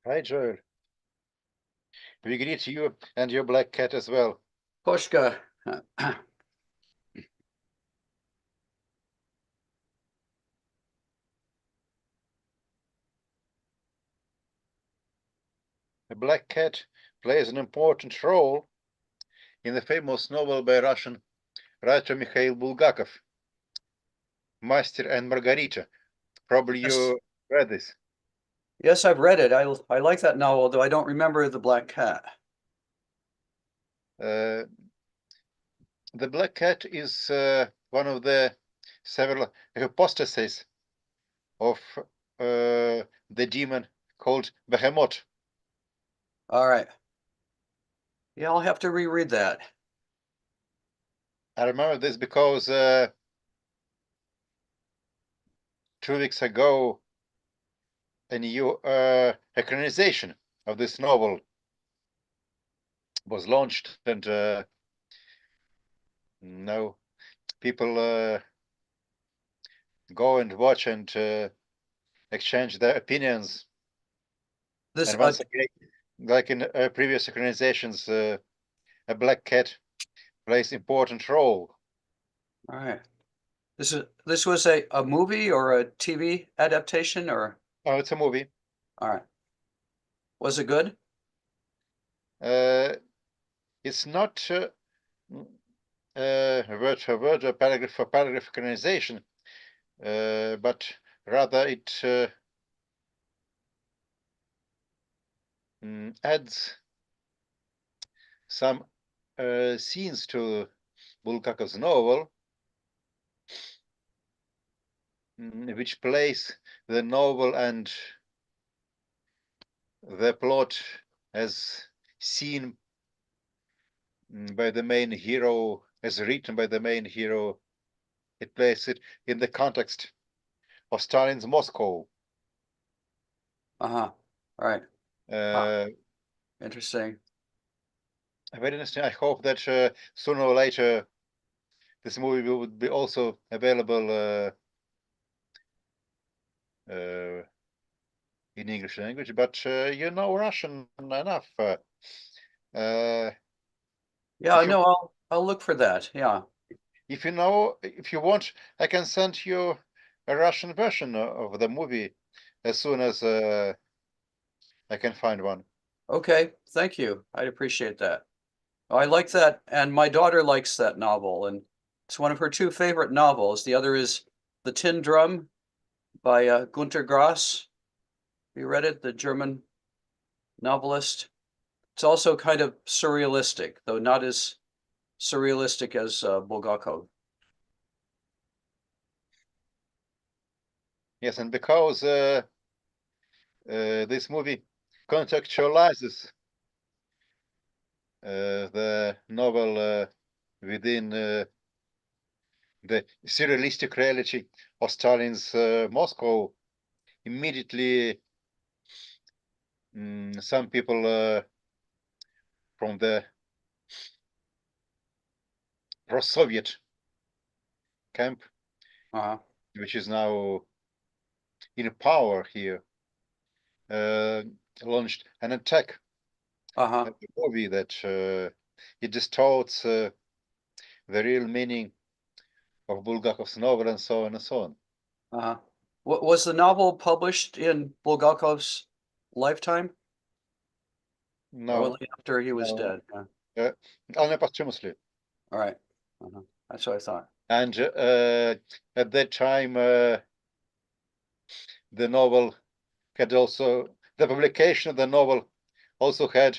Hi, Joel. We greet you and your black cat as well. Koshka. The black cat plays an important role in the famous novel by Russian writer Mikhail Bulgakov, Master and Margarita. Probably Yes. you read this. Yes, I've read it. I like that novel, though I don't remember the black cat. The black cat is one of the several hypostases of the demon called Behemoth. All right. Yeah, I'll have to reread that. I remember this because 2 weeks ago a new equalization of this novel was launched, and now people go and watch and exchange their opinions. This And once again, like in previous equalizations, a black cat plays important role. all right. This was a movie or a TV adaptation or Oh, it's a movie. all right. Was it good? It's not word for word or paragraph for paragraph equalization, but rather it adds some scenes to Bulgakov's novel, which place the novel and the plot as seen by the main hero, as written by the main hero. It places it in the context of Stalin's Moscow. Uh-huh. All right. Interesting. Very interesting. I hope that sooner or later this movie would be also available in English language, but you know Russian enough. Yeah, no, I'll look for that. Yeah. If you want, I can send you a Russian version of the movie as soon as I can find one. Okay, thank you. I'd appreciate that. I like that, and my daughter likes that novel, and it's one of her two favorite novels. The other is The Tin Drum by Gunter Grass. You read it? The German novelist. It's also kind of surrealistic, though not as surrealistic as Bulgakov. Yes, and because this movie contextualizes the novel within the surrealistic reality of Stalin's Moscow, immediately some people from the pro-Soviet camp, which is now in power here, launched an attack at the movie that it distorts the real meaning of Bulgakov's novel and so on and so on. Was the novel published in Bulgakov's lifetime? No. Or only after he was dead? Only posthumously. All right. That's what I thought. And at that time, the novel had also, the publication of the novel also had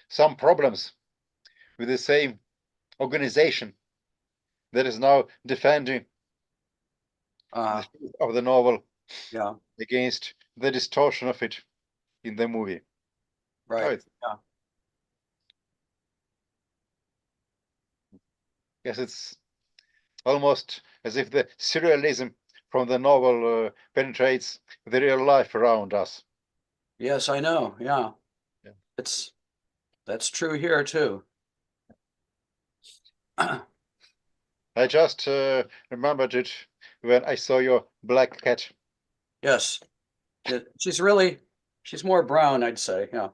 some problems with the same organization that is now defending the truth of the novel against the distortion of it in the movie. Right. Yeah. Yes, it's almost as if the surrealism from the novel penetrates the real life around us. Yes, I know. Yeah. That's true here too. I just remembered it when I saw your black cat. Yes. She's really She's more brown, I'd say. Yeah.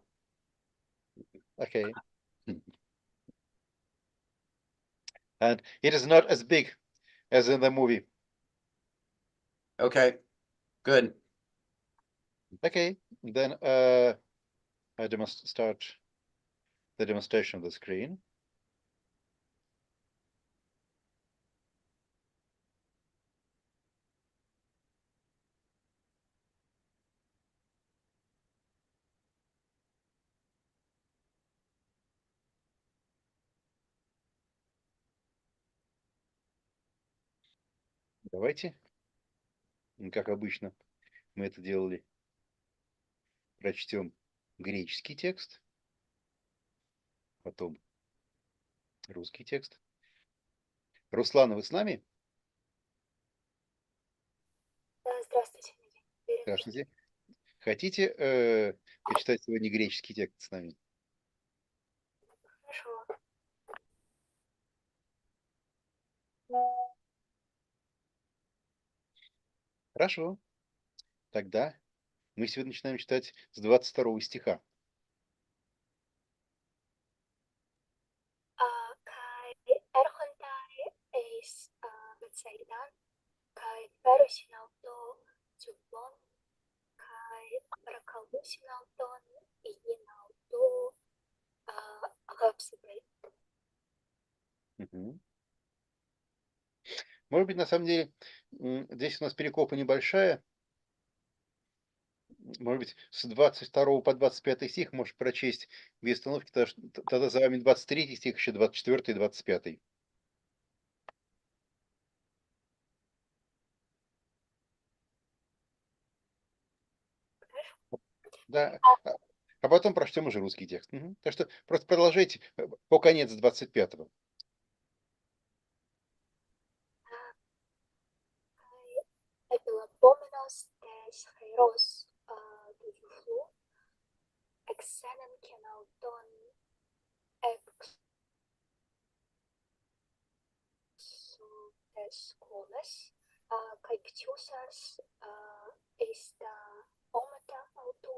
Okay. And it is not as big as in the movie. Okay. Good. Okay, then I must start the demonstration of the screen. Давайте, как обычно мы это делали, прочтем греческий текст, потом русский текст. Руслан, вы с нами? Здравствуйте. Здравствуйте. Хотите почитать сегодня греческий текст с нами? Хорошо. Хорошо. Тогда мы сегодня начинаем читать с 22 стиха. Kai erhontai eis betsaidan, kai perusinauto jubon, kai rakalusinauton iginauto agapsibet. Может быть, на самом деле, здесь у нас перекопа небольшая. Может быть, с 22 по 25 стих можешь прочесть без остановки, тогда за вами 23 стих, еще 24 и 25. Да, а потом прочтем уже русский текст. Так что просто продолжайте по конец 25. Kai epilapomenos tes heros dujuflu, exenem kenauton exutes coles, kai ptiusas eista omata auto,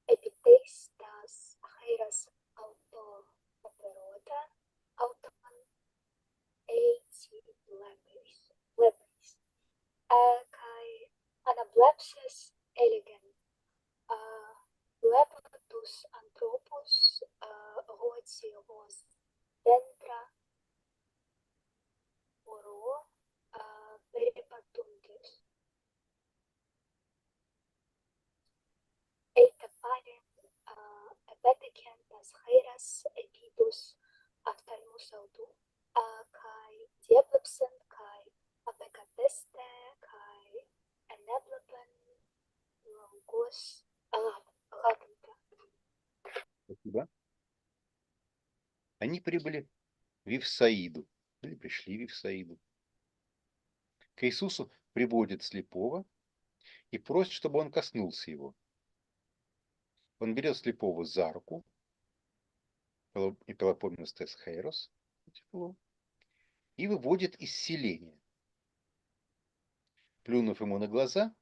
epites tas heras auto operota, auton eiti lepris, kai anablepses elegen, lepatus anthropos rocios dentra oro peripatuntis. Eita parem epeteken tas heras epitus aftalmus autu, kai dieplepsen, kai apekateste, kai eneblepen longos лагнта. Спасибо. Они прибыли в Вифсаиду, или пришли в Вифсаиду. К Иисусу приводит слепого и просит, чтобы он коснулся его. Он берет слепого за руку, и Пелопоменос тес хейрос, и выводит из селения. Плюнув ему на глаза,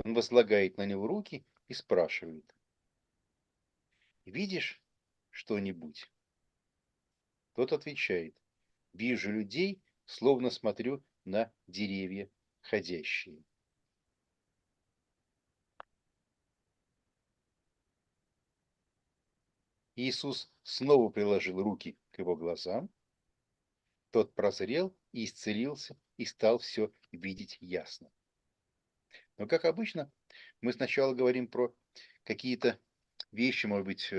он возлагает на него руки и спрашивает: «Видишь что-нибудь?» Тот отвечает: «Вижу людей, словно смотрю на деревья ходящие». Иисус снова приложил руки к его глазам. Тот прозрел и исцелился, и стал все видеть ясно. Но, как обычно, мы сначала говорим про какие-то вещи, может быть,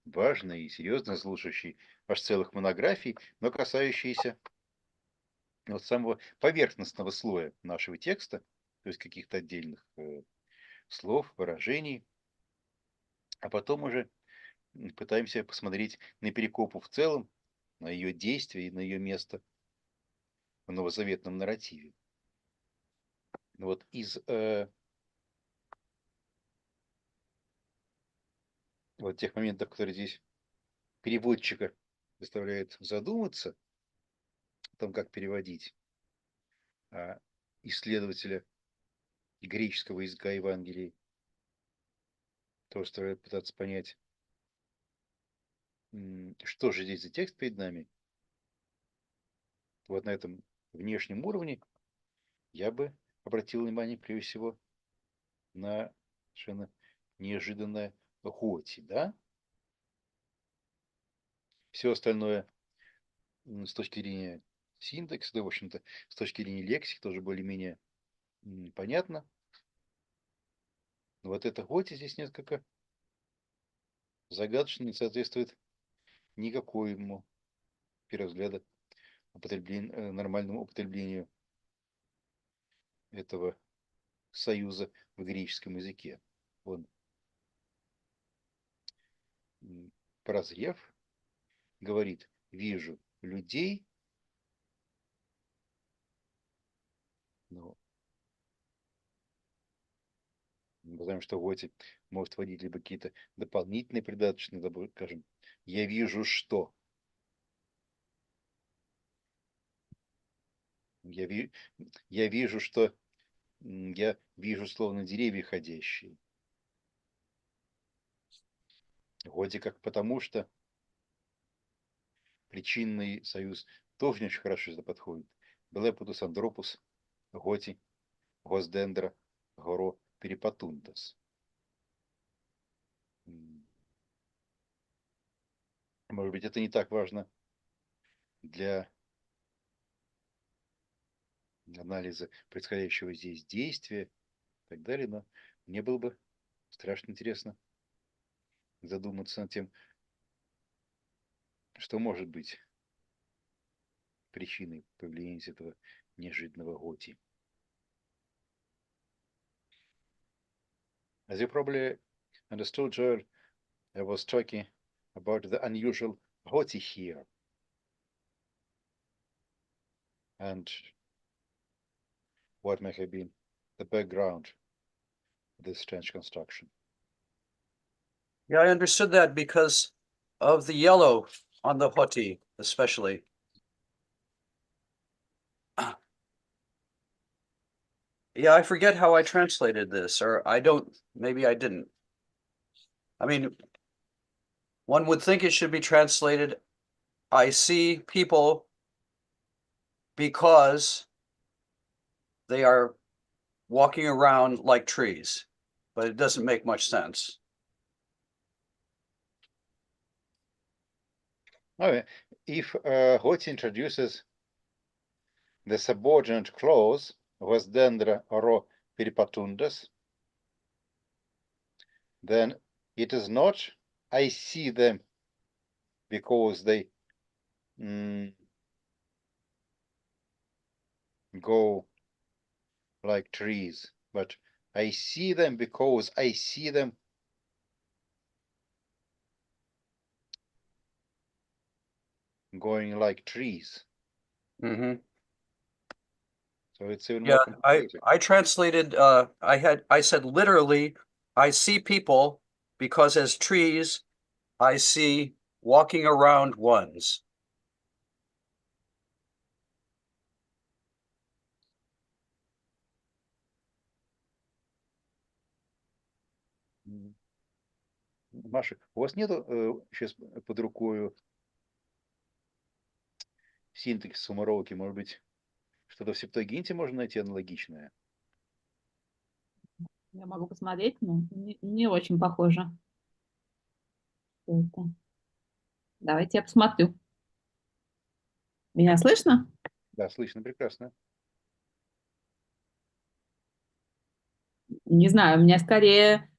важные и серьезно слушающие аж целых монографий, но касающиеся вот самого поверхностного слоя нашего текста, то есть каких-то отдельных слов, выражений, а потом уже пытаемся посмотреть на перекопу в целом, на ее действие и на ее место в новозаветном нарративе. Вот из вот тех моментов, которые здесь переводчика заставляют задуматься о том, как переводить, исследователя греческого языка Евангелия, то, что пытаться понять, что же здесь за текст перед нами, вот на этом внешнем уровне я бы обратил внимание прежде всего на совершенно неожиданное готи, да? Все остальное с точки зрения синтакса, да, в общем-то, с точки зрения лексики тоже более-менее понятно. Но вот это готи здесь несколько загадочно, не соответствует никакому, с первого взгляда, нормальному употреблению этого союза в греческом языке. Он, прозрев, говорит: вижу людей, но мы знаем, что готи может вводить либо какие-то дополнительные придаточные, либо, скажем, я вижу что. Я вижу, что я вижу словно деревья ходящие. Готи как потому, что причинный союз тоже не очень хорошо сюда подходит. Белепутус андропус, готи, госдендра, горо, перипатунтас. Может быть, это не так важно для анализа происходящего здесь действия и так далее, но мне было бы страшно интересно задуматься над тем, что может быть причиной появления этого неожиданного готи. As you probably understood, Joel, I was talking about the unusual gothi here. And what may have been the background of this strange construction. Yeah, I understood that because of the yellow on the hoti, especially. Yeah, I forget how I translated this, or maybe I didn't. I mean, one would think it should be translated, I see people because they are walking around like trees, but it doesn't make much sense. Okay. If gothi introduces the subordinate clause was dendra ro peripatundas, then it is not I see them because they go like trees, but I see them because I see them going like trees. Mm-hmm. So it's even Yeah, more complicated. I translated, I said literally, I see people because as trees, I see walking around ones. Маша, у вас нету сейчас под рукой синтаксис суммаровки, может быть, что-то в Септуагинте можно найти аналогичное? Я могу посмотреть, но не очень похоже. Что это? Давайте я посмотрю. Меня слышно? Да, слышно прекрасно. Не знаю, у меня скорее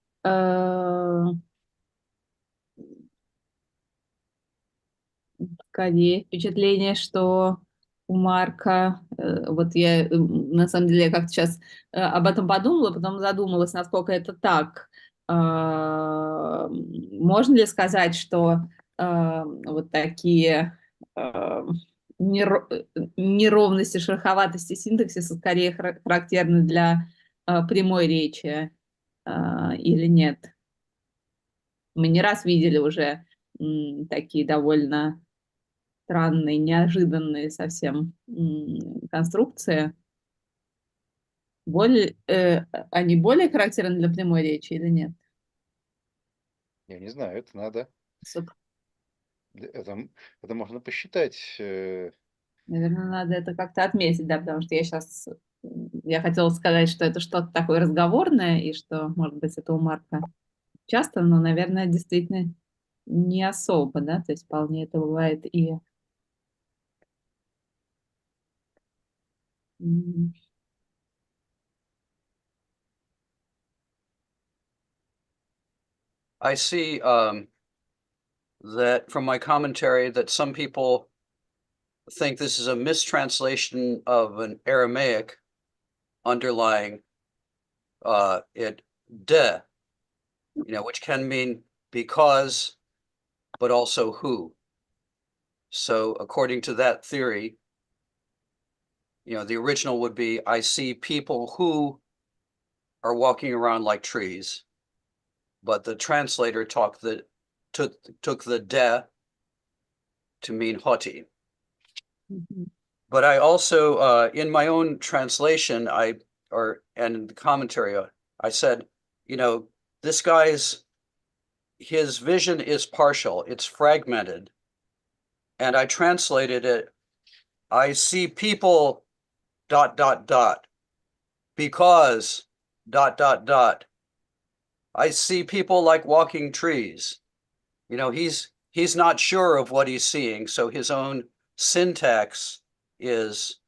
впечатление, что у Марка, вот я на самом деле как-то сейчас об этом подумала, потом задумалась, насколько это так. Можно ли сказать, что вот такие неровности, шероховатости синтаксиса скорее характерны для прямой речи или нет? Мы не раз видели уже такие довольно странные, неожиданные совсем конструкции. Они более характерны для прямой речи или нет? Я не знаю, это надо, Супер. это можно посчитать. Наверное, надо это как-то отметить, да, потому что я хотела сказать, что это что-то такое разговорное, и что, может быть, это у Марка часто, но, наверное, действительно не особо, да, то есть вполне это бывает и... I see that from my commentary that some people think this is a mistranslation of an Aramaic underlying it de, which can mean because, but also who. So according to that theory, the original would be, I see people who are walking around like trees, but the translator took the de to mean hoti. Мгм. But I also, in my own translation, and in the commentary, I said, this his vision is partial, it's fragmented. And I translated it, I see people ... because ... I see people like walking trees. He's not sure of what he's seeing, so his own syntax is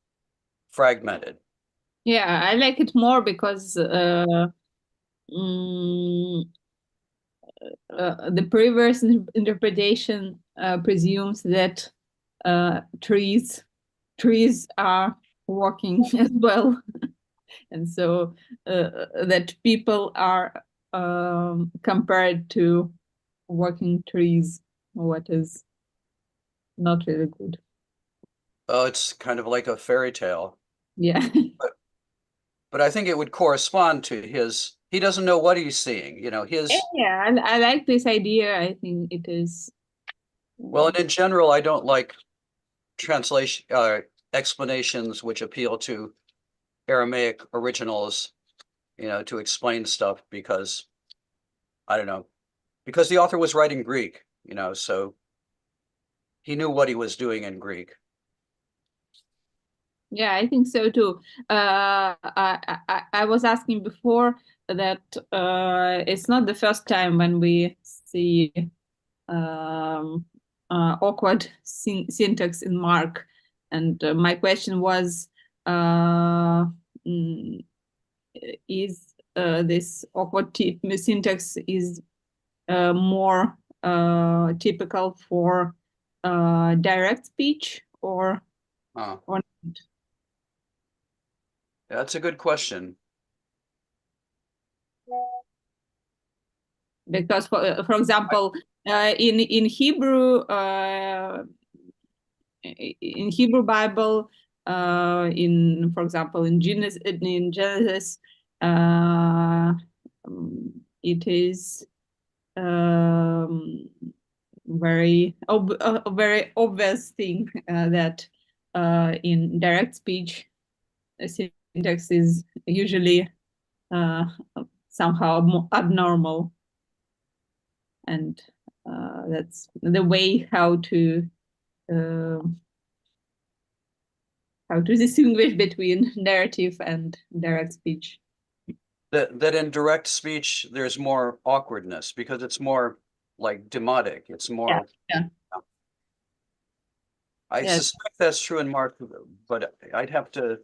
fragmented. Yeah, I like it more because the previous interpretation presumes that trees are walking as well, and so that people are compared to walking trees, what is not really good. Oh, it's kind of like a fairy tale. Yeah. But I think it would correspond to he doesn't know what he's seeing, Yeah, I like this idea. I think it is. Well, and in general, I don't like translation explanations which appeal to Aramaic originals, to explain stuff because I don't know, because the author was writing Greek, so he knew what he was doing in Greek. Yeah, I think so too. I was asking before that it's not the first time when we see awkward syntax in Mark, and my question was, is this awkward syntax is more typical for direct speech or not? That's a good question. Because, for example, in Hebrew Bible, for example, in Genesis, it is very obvious thing that in direct speech, syntax is usually somehow abnormal, and that's the way how to distinguish between narrative and direct speech. That in direct speech there's more awkwardness because it's more like demotic. It's more. Yeah. I Yes. suspect that's true in Mark, but I'd have to,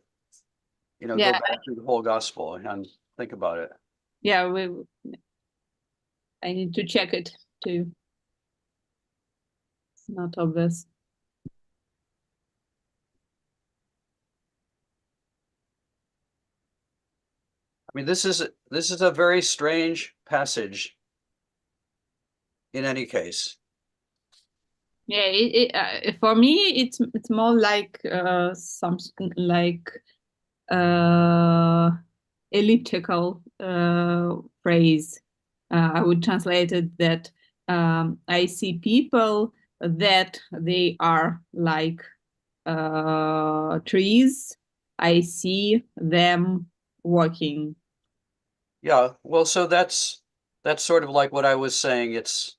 go back through the whole gospel and think about it. Yeah, I need to check it too. It's not obvious. I mean, this is a very strange passage. In any case. Yeah, for me, it's more like something like elliptical phrase. I would translate it that I see people that they are like trees. I see them walking. Yeah, well, so that's that's sort of like what I was saying. It's,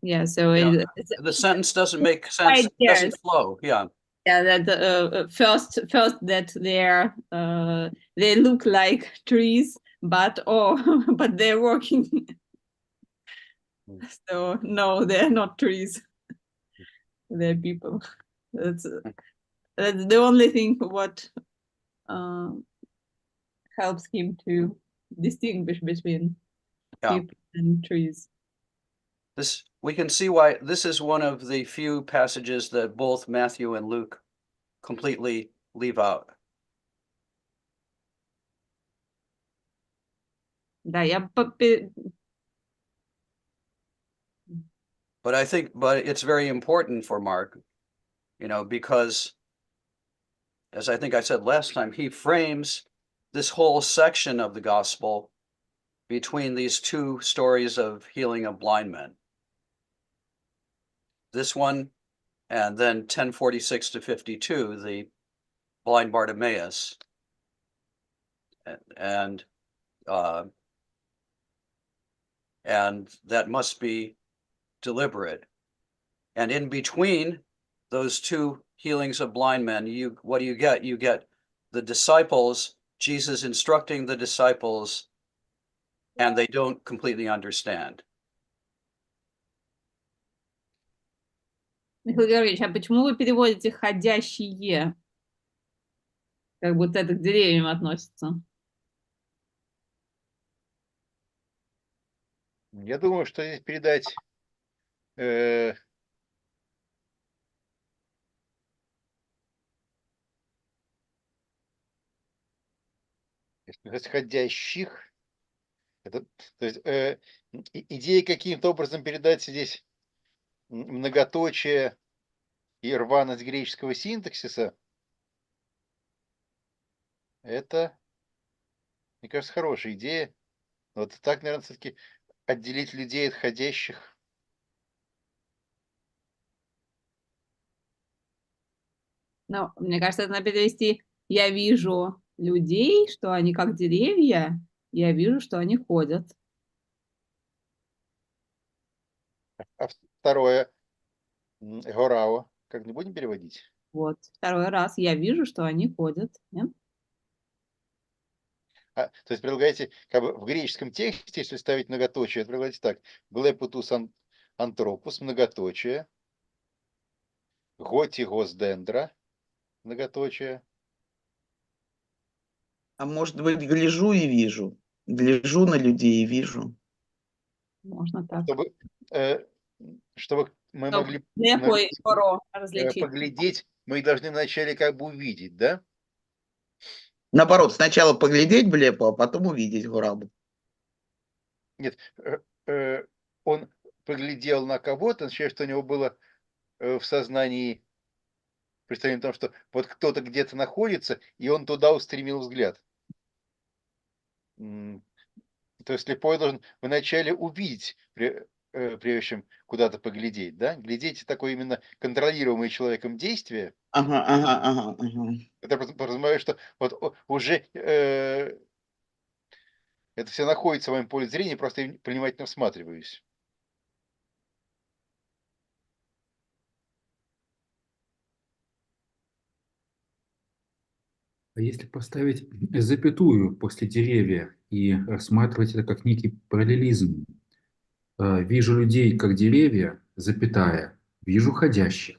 Yeah, so you know, it's the sentence doesn't make sense, right it there. doesn't flow. Yeah. Yeah, that first that they look like trees, but but they're walking. So no, they're not trees. They're people. That's the only thing what helps him to distinguish between Yeah. people and trees. This, we can see why this is one of the few passages that both Matthew and Luke completely leave out. Да, But it's very important for Mark, you know, because, as I think I said last time, he frames this whole section of the gospel between these two stories of healing of blind men. This one, and then 10:46 to 52, the blind Bartimaeus. And that must be deliberate. And in between those two healings of blind men, what do you get? You get the disciples, Jesus instructing the disciples, and they don't completely understand. Михаил Георгиевич, а почему вы переводите «ходящие»? Как будто это к деревьям относится. Я думаю, что здесь передать исходящих. Это, то есть идея каким-то образом передать здесь многоточие и рваность греческого синтаксиса, это, мне кажется, хорошая идея. Вот так, наверное, все-таки отделить людей от ходящих. Ну, мне кажется, это надо перевести «я вижу людей, что они как деревья, я вижу, что они ходят». А второе, горао, как не будем переводить? Вот, второй раз «я вижу, что они ходят». Нет? То есть предлагаете, как бы в греческом тексте, если ставить многоточие, это предлагаете так: глепутус антропус, многоточие, готи госдендра, многоточие. А может быть, гляжу и вижу. Гляжу на людей и вижу. Можно так. Чтобы мы Чтоб могли Нехо и Хоро различить. поглядеть, мы их должны вначале как бы увидеть, да? Наоборот, сначала поглядеть блепу, а потом увидеть гурабу. Нет, он поглядел на кого-то, означает, что у него было в сознании представление о том, что вот кто-то где-то находится, и он туда устремил взгляд. То есть слепой должен вначале увидеть, прежде чем куда-то поглядеть, да? Глядеть — это такое именно контролируемое человеком действие. Ага. Это подразумевает, что вот уже это все находится в моем поле зрения, просто я внимательно всматриваюсь. А если поставить запятую после деревья и рассматривать это как некий параллелизм? Вижу людей как деревья, запятая, вижу ходящих.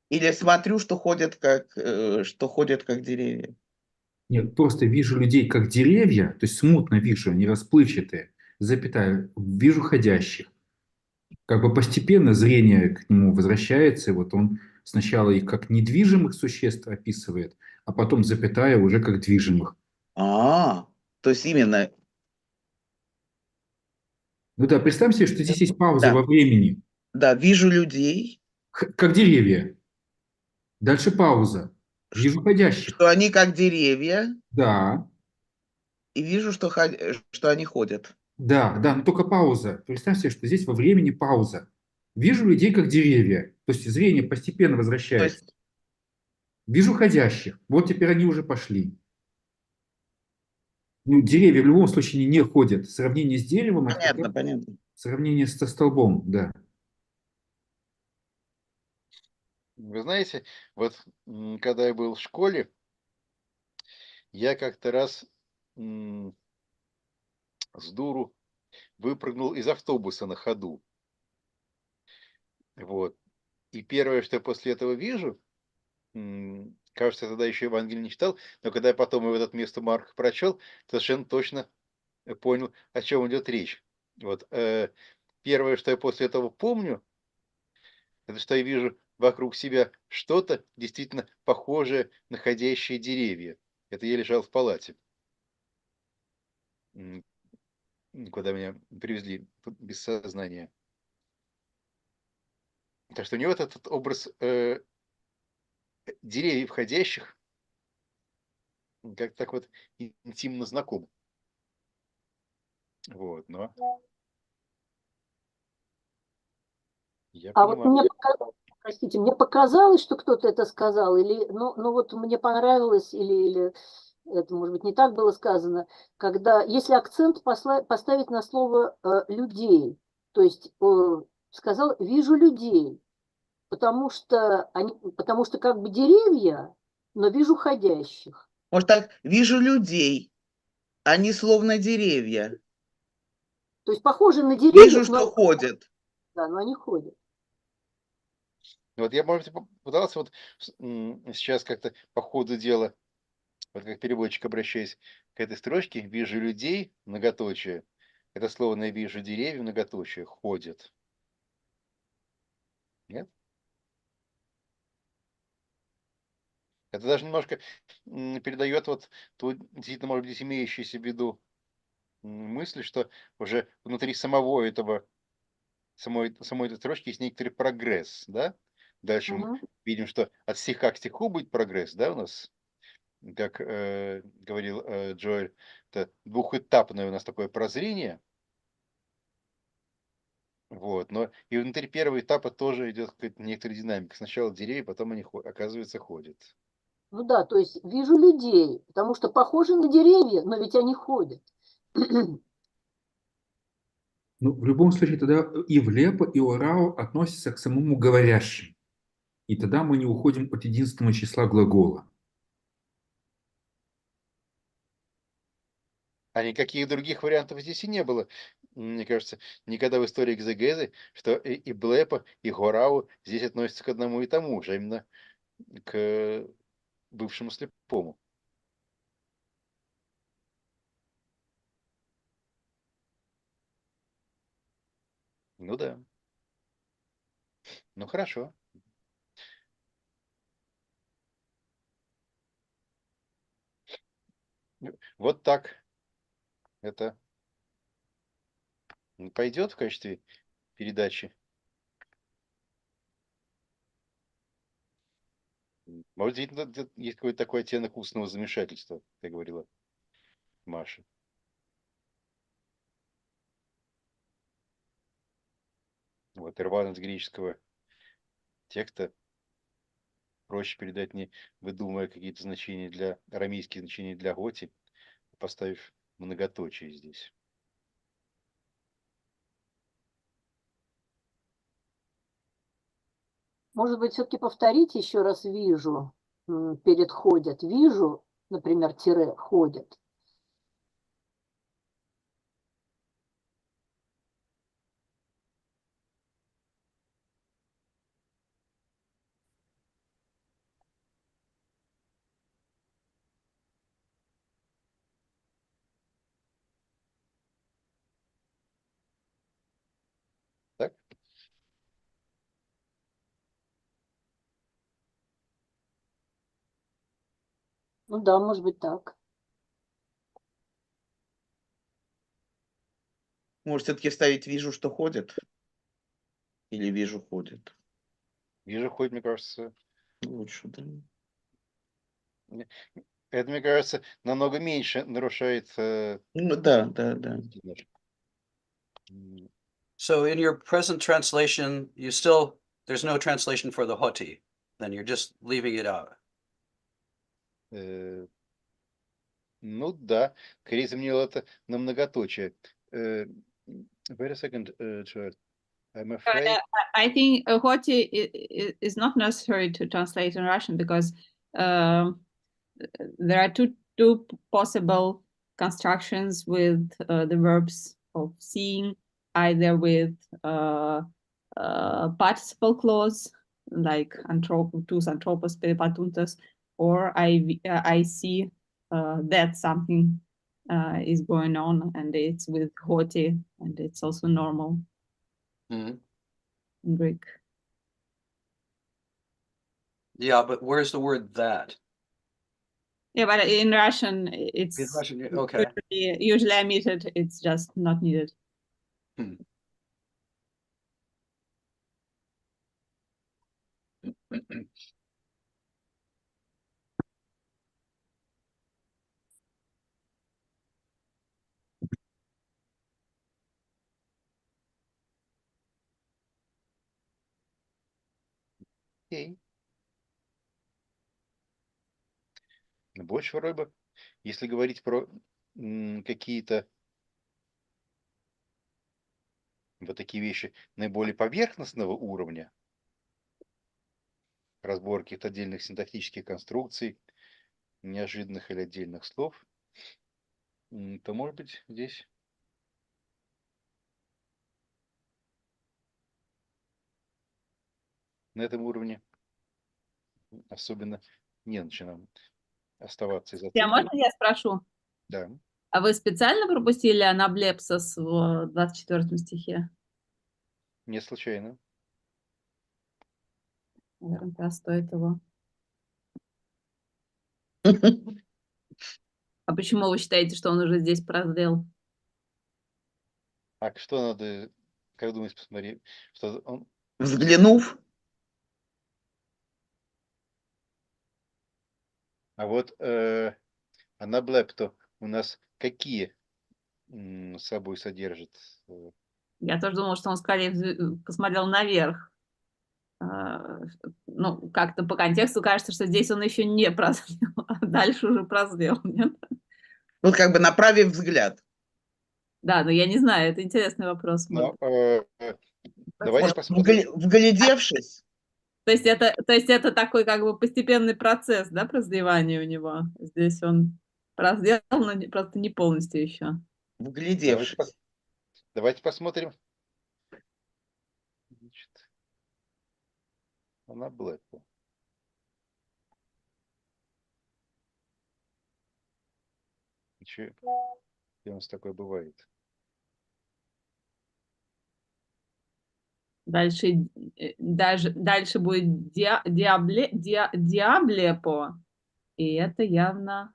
Или смотрю, что ходят как деревья. Нет, просто вижу людей как деревья, то есть смутно вижу, они расплывчатые, запятая, вижу ходящих. Как бы постепенно зрение к нему возвращается, и вот он сначала их как недвижимых существ описывает, а потом запятая уже как движимых. То есть именно... Ну да, представь себе, что здесь есть пауза во времени. Да, вижу людей. Как деревья. Дальше пауза. Вижу ходящих. Что они как деревья. Да. И вижу, что они ходят. Да, но только пауза. Представь себе, что здесь во времени пауза. Вижу людей как деревья. То есть зрение постепенно возвращается. Вижу ходящих. Вот теперь они уже пошли. Ну, деревья в любом случае не ходят. Сравнение с деревом, это как Понятно, раз понятно. сравнение со столбом, да. Вы знаете, вот когда я был в школе, я как-то раз с дуру выпрыгнул из автобуса на ходу. Вот. И первое, что я после этого вижу, кажется, я тогда еще Евангелие не читал, но когда я потом в этот место Марка прочел, совершенно точно понял, о чем идет речь. Вот. Первое, что я после этого помню, это что я вижу вокруг себя что-то действительно похожее на ходящие деревья. Это я лежал в палате, куда меня привезли без сознания. Так что у него этот образ деревьев ходящих как так вот интимно знаком. Вот, но я А вот понимаю. простите, мне показалось, что кто-то это сказал, или, ну вот мне понравилось, или это, может быть, не так было сказано, когда, если акцент поставить на слово людей, то есть сказал «вижу людей», потому что как бы деревья, но вижу ходящих. Может так, вижу людей, они словно деревья. То есть похожи на Вижу, деревьев, что ходят. да, но они ходят. Вот я, может быть, попытался вот сейчас как-то по ходу дела, вот как переводчик, обращаясь к этой строчке, вижу людей, многоточие. Это словно я вижу деревья, многоточие, ходят. Нет? Это даже немножко передает вот ту, действительно, может быть, имеющуюся в виду мысль, что уже внутри самой этой строчки есть некоторый прогресс, да? Дальше мы Мгм. видим, что от стиха к стиху будет прогресс, да, у нас, как говорил Джоэль, это двухэтапное у нас такое прозрение, вот, но и внутри первого этапа тоже идет какая-то некоторая динамика. Сначала деревья, потом они, оказывается, ходят. Ну да, то есть вижу людей, потому что похожи на деревья, но ведь они ходят. Ну, в любом случае, тогда и влепо, и орао относятся к самому говорящему. И тогда мы не уходим от единственного числа глагола. А никаких других вариантов здесь и не было. Мне кажется, никогда в истории экзегезы, что и Блепа, и Горау здесь относятся к одному и тому же, а именно к бывшему слепому. Ну да. Ну хорошо. Вот так это пойдет в качестве передачи. Может, действительно есть какой-то такой оттенок устного замешательства, как говорила Маша. Вот рваность греческого текста проще передать, не выдумывая какие-то значения для арамейские значения для готи, поставив многоточие здесь. Может быть, все-таки повторить еще раз «вижу» перед «ходят». «Вижу», например, тире «ходят». Так? Ну да, может быть так. Может, все-таки вставить вижу, что ходят? Или вижу, ходят? Вижу, хоть, мне кажется, Лучше, да. это, мне кажется, намного меньше нарушает Ну да, да, да. наш. So in your present translation, there's no translation for the hoti. Then you're just leaving it out. Э, Ну да, Крис заменил это на многоточие. Wait a second, Joel. I'm afraid. I think hoti is not necessary to translate in Russian because there are two possible constructions with the verbs of seeing, either with participle clause like tus anthropos peripatuntas, or I see that something is going on, and it's with hoti, and it's also normal Mhm. in Greek. Yeah, but where's the word that? Yeah, but in Russian, it's In Russian, okay. usually omitted. It's just not needed. Hmm. Окей. Но больше вроде бы, если говорить про какие-то вот такие вещи наиболее поверхностного уровня, разбор каких-то отдельных синтаксических конструкций, неожиданных или отдельных слов, то, может быть, здесь на этом уровне особенно не начинаем оставаться Я, можно эзотерикой. я спрошу? Да, А вы специально пропустили анаблепсос в 24 стихе? не случайно. Наверное, да, стоит его. А почему вы считаете, что он уже здесь прозрел? А что надо, как думаете, посмотри, что он... Взглянув, А вот анаблепто у нас какие с собой содержит? Я тоже думала, что он скорее посмотрел наверх. Ну, как-то по контексту кажется, что здесь он еще не прозрел, а дальше уже прозрел, нет? вот как бы направив взгляд. Да, но я не знаю, это интересный вопрос. Но, Прозрел. давайте посмотрим. Вглядевшись, То есть это такой как бы постепенный процесс, да, прозревания у него. Здесь он прозрел, но просто не полностью еще. Давайте, вглядевшись. давайте посмотрим. Значит, анаблепто. Где у нас такое бывает? Дальше будет диаблепо, и это явно,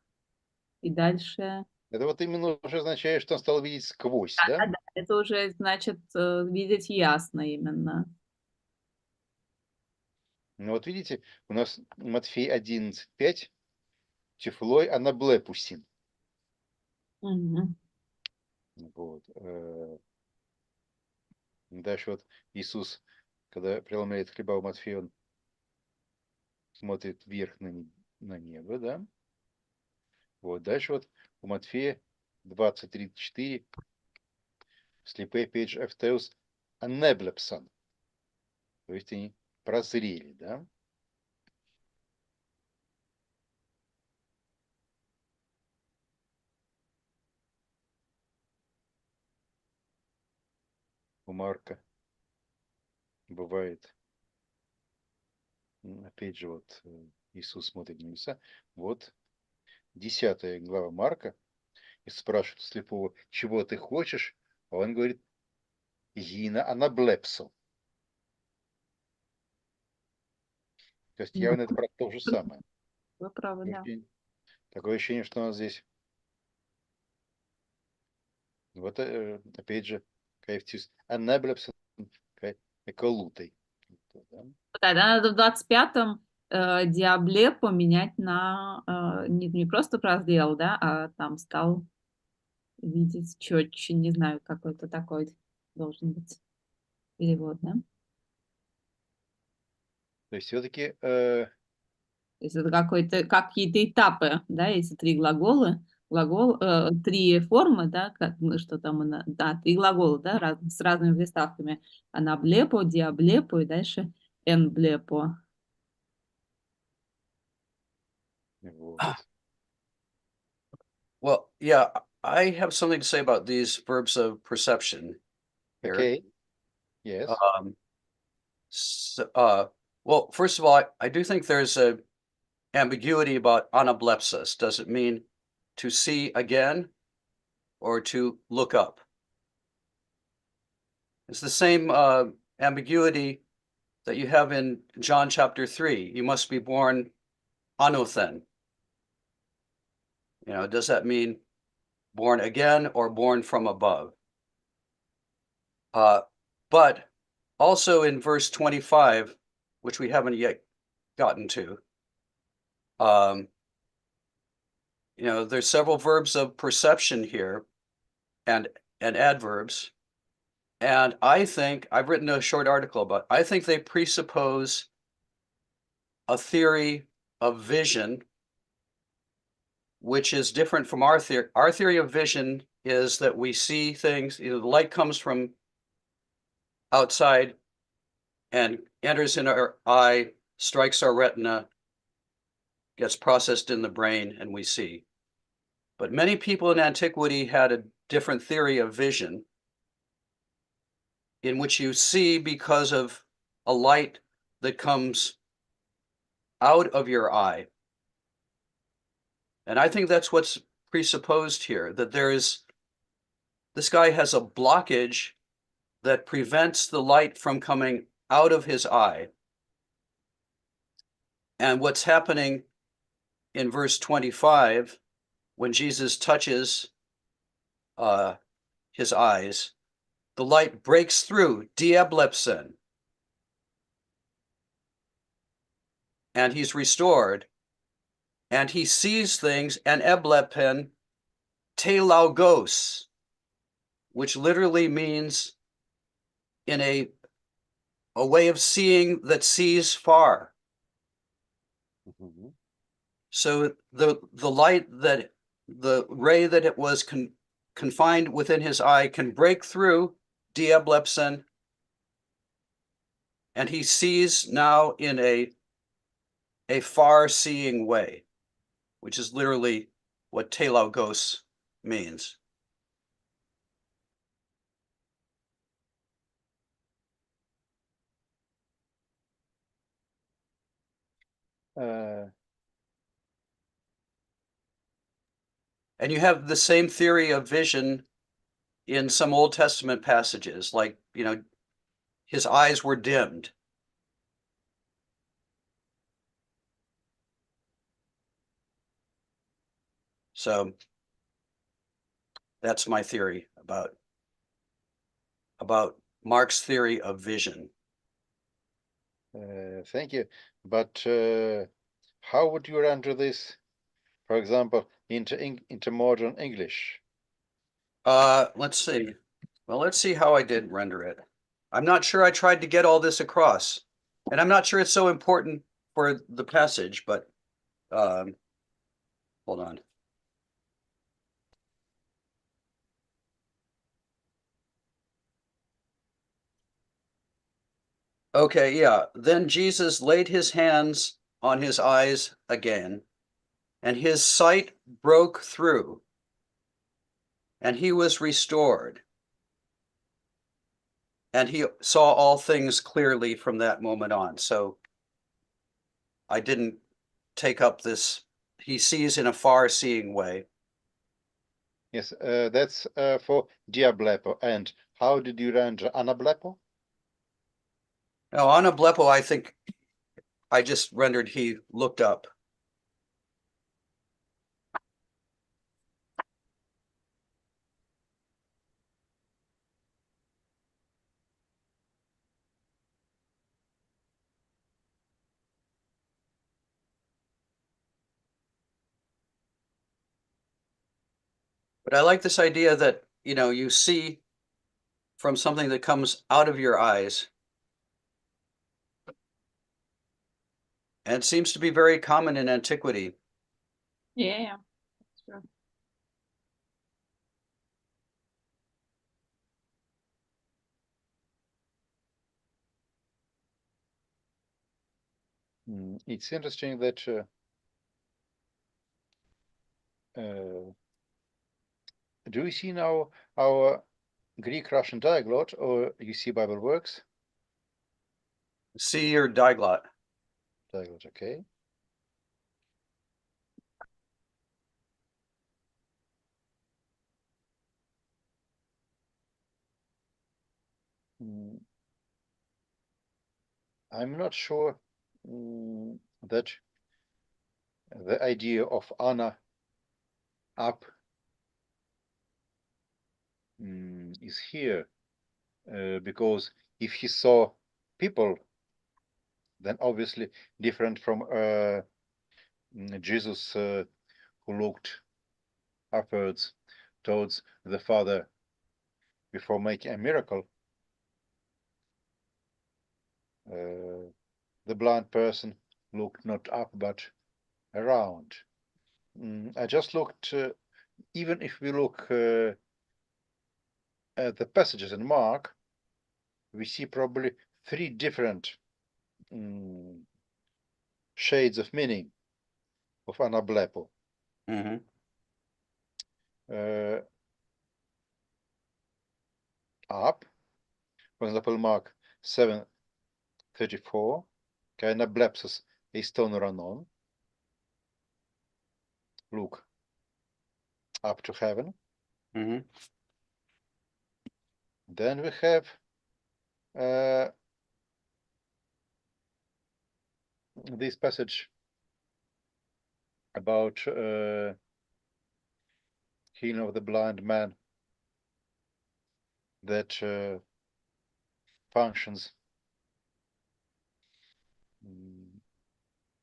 и дальше, Это вот именно уже означает, что он стал видеть сквозь, да? да, это уже значит видеть ясно именно. Ну вот видите, у нас Матфей 11:5, тефлой анаблепусин. Мгм. Вот. Дальше вот Иисус, когда преломляет хлеба у Матфея, он смотрит вверх на небо, да? Вот. Дальше вот у Матфея 20:34, слепые пейдж эфтеус анеблепсан. То есть они прозрели, да? У Марка бывает, опять же, вот Иисус смотрит на небеса. Вот 10 глава Марка, и спрашивают слепого, чего ты хочешь, а он говорит, гина анаблепсо. То есть Да, явно это про то же самое. вы правы, да. Такое ощущение, что у нас здесь, вот опять же, кайфтис анаблепсо, эколутой. Да? Тогда надо в 25-м диабле поменять на не просто прозрел, да, а там стал видеть четче, не знаю, какой-то такой должен быть перевод, да? То есть все-таки То есть это какие-то этапы, да, эти три глагола глагол, 3 формы, да, что там, да, 3 глагола, да, с разными приставками. Анаблепо, диаблепо и дальше энблепо. Вот. Well, yeah, I have something to say about these verbs of perception here. Okay. Yes. Well, first of all, I do think there's a ambiguity about anablepsis. Does it mean to see again or to look up? It's the same ambiguity that you have in John chapter 3. You must be born anothen. You know, does that mean born again or born from above? But also in verse 25, which we haven't yet gotten to, you know, there's several verbs of perception here and adverbs. And I think I've written a short article about, I think they presuppose a theory of vision, which is different from our theory. Our theory of vision is that we see things, you know, the light comes from outside and enters in our eye, strikes our retina, gets processed in the brain, and we see. But many people in antiquity had a different theory of vision, in which you see because of a light that comes out of your eye. And I think that's what's presupposed here, that this guy has a blockage that prevents the light from coming out of his eye. And what's happening in verse 25, when Jesus touches his eyes, the light breaks through, diablepsen, and he's restored, and he sees things, and eblepen telaugos, which literally means in a way of seeing that sees far. Mhm. So the light that, the ray that it was confined within his eye can break through diablepsen, and he sees now in a far-seeing way, which is literally what telaugos means. And you have the same theory of vision in some Old Testament passages, like, you know, his eyes were dimmed. So that's my theory about Mark's theory of vision. Thank you. But how would you render this, for example, into modern English? Let's see. Well, let's see how I did render it. I'm not sure I tried to get all this across, and I'm not sure it's so important for the passage, but hold on. Okay, yeah. Then Jesus laid his hands on his eyes again, and his sight broke through, and he was restored. And he saw all things clearly from that moment on. So I didn't take up this, he sees in a far-seeing way. Yes, that's for diablepo. And how did you render anablepo? Now, anablepo, I think I just rendered he looked up. But I like this idea that, you know, you see from something that comes out of your eyes. And it seems to be very common in antiquity. Yeah, that's true. It's interesting that do you see now our Greek-Russian diaglot, or you see Bible Works? See your diglot. Diaglot, okay. I'm not sure that the idea of Anna up is here, because if he saw people, then obviously different from Jesus, who looked upwards towards the Father before making a miracle. The blind person looked not up but around. I just looked, even if we look at the passages in Mark, we see probably 3 different shades of meaning of anablepo. Mm-hmm. Up, for example, Mark 7:34, kai anablepsis eiston uranon, look up to heaven. Mm-hmm. Then we have this passage about healing of the blind man that functions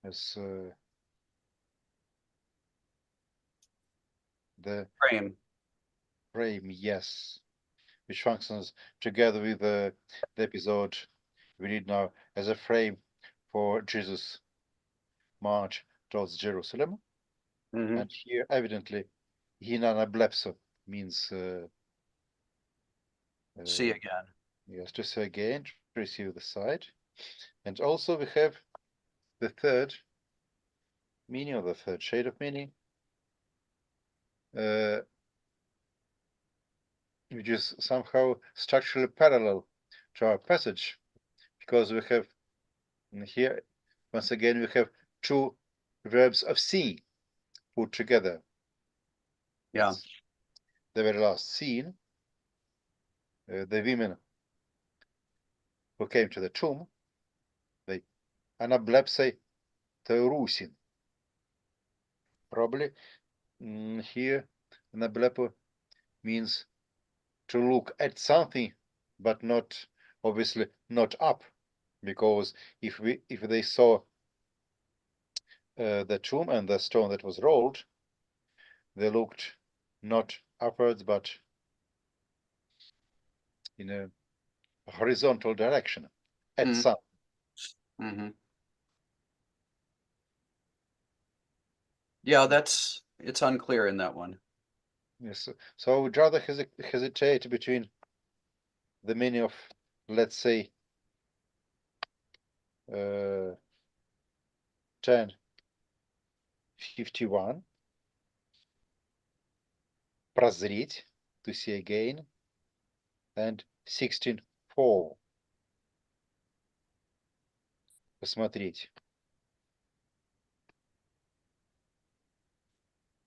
as the frame, yes, which functions together with the episode we read now as a frame for Jesus' march towards Jerusalem. Mm-hmm. And here, evidently, hinanablepso means See again. yes, to see again, to receive the sight. And also we have the third meaning, or the third shade of meaning, which is somehow structurally parallel to our passage, because we have here, once again, we have 2 verbs of seeing put together. Yeah. It's the very last scene, the women who came to the tomb, they anablepsei teurusin. Probably here anablepo means to look at something, but not, obviously not up, because if they saw the tomb and the stone that was rolled, they looked not upwards but in a horizontal direction at sun. Mm-hmm. Yeah, it's unclear in that one. Yes, so I would rather hesitate between the meaning of, let's say, 10:51, прозреть, to see again, and 16:4, посмотреть.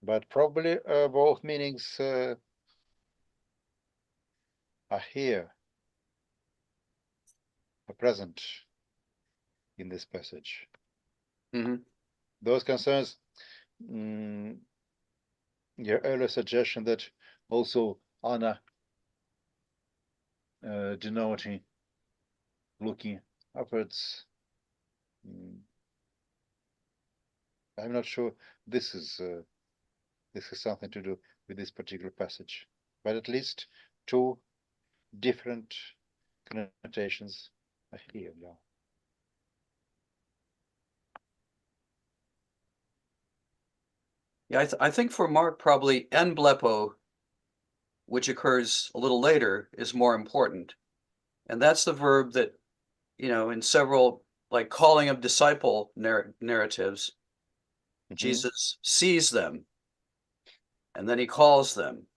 But probably both meanings are here, are present in this passage. Mm-hmm. Those concerns your earlier suggestion that also Anna denoting looking upwards. I'm not sure this is something to do with this particular passage, but at least 2 different connotations are here now. Yeah, I think for Mark, probably en blepo, which occurs a little later, is more important. And that's the verb that, in several, like calling of disciple narratives, Mhm. Jesus sees them and then he calls them.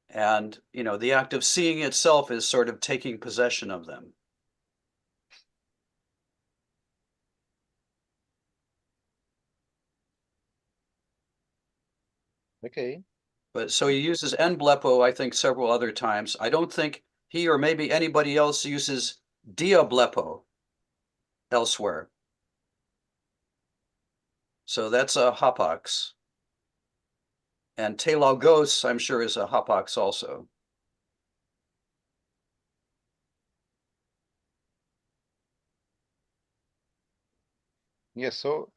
And, you know, the act of seeing itself is sort of taking possession of them. Okay. But so he uses en blepo, I think, several other times. I don't think he or maybe anybody else uses dia blepo elsewhere. So that's a hapax. And telagos, I'm sure, is a hapax also. Yes, so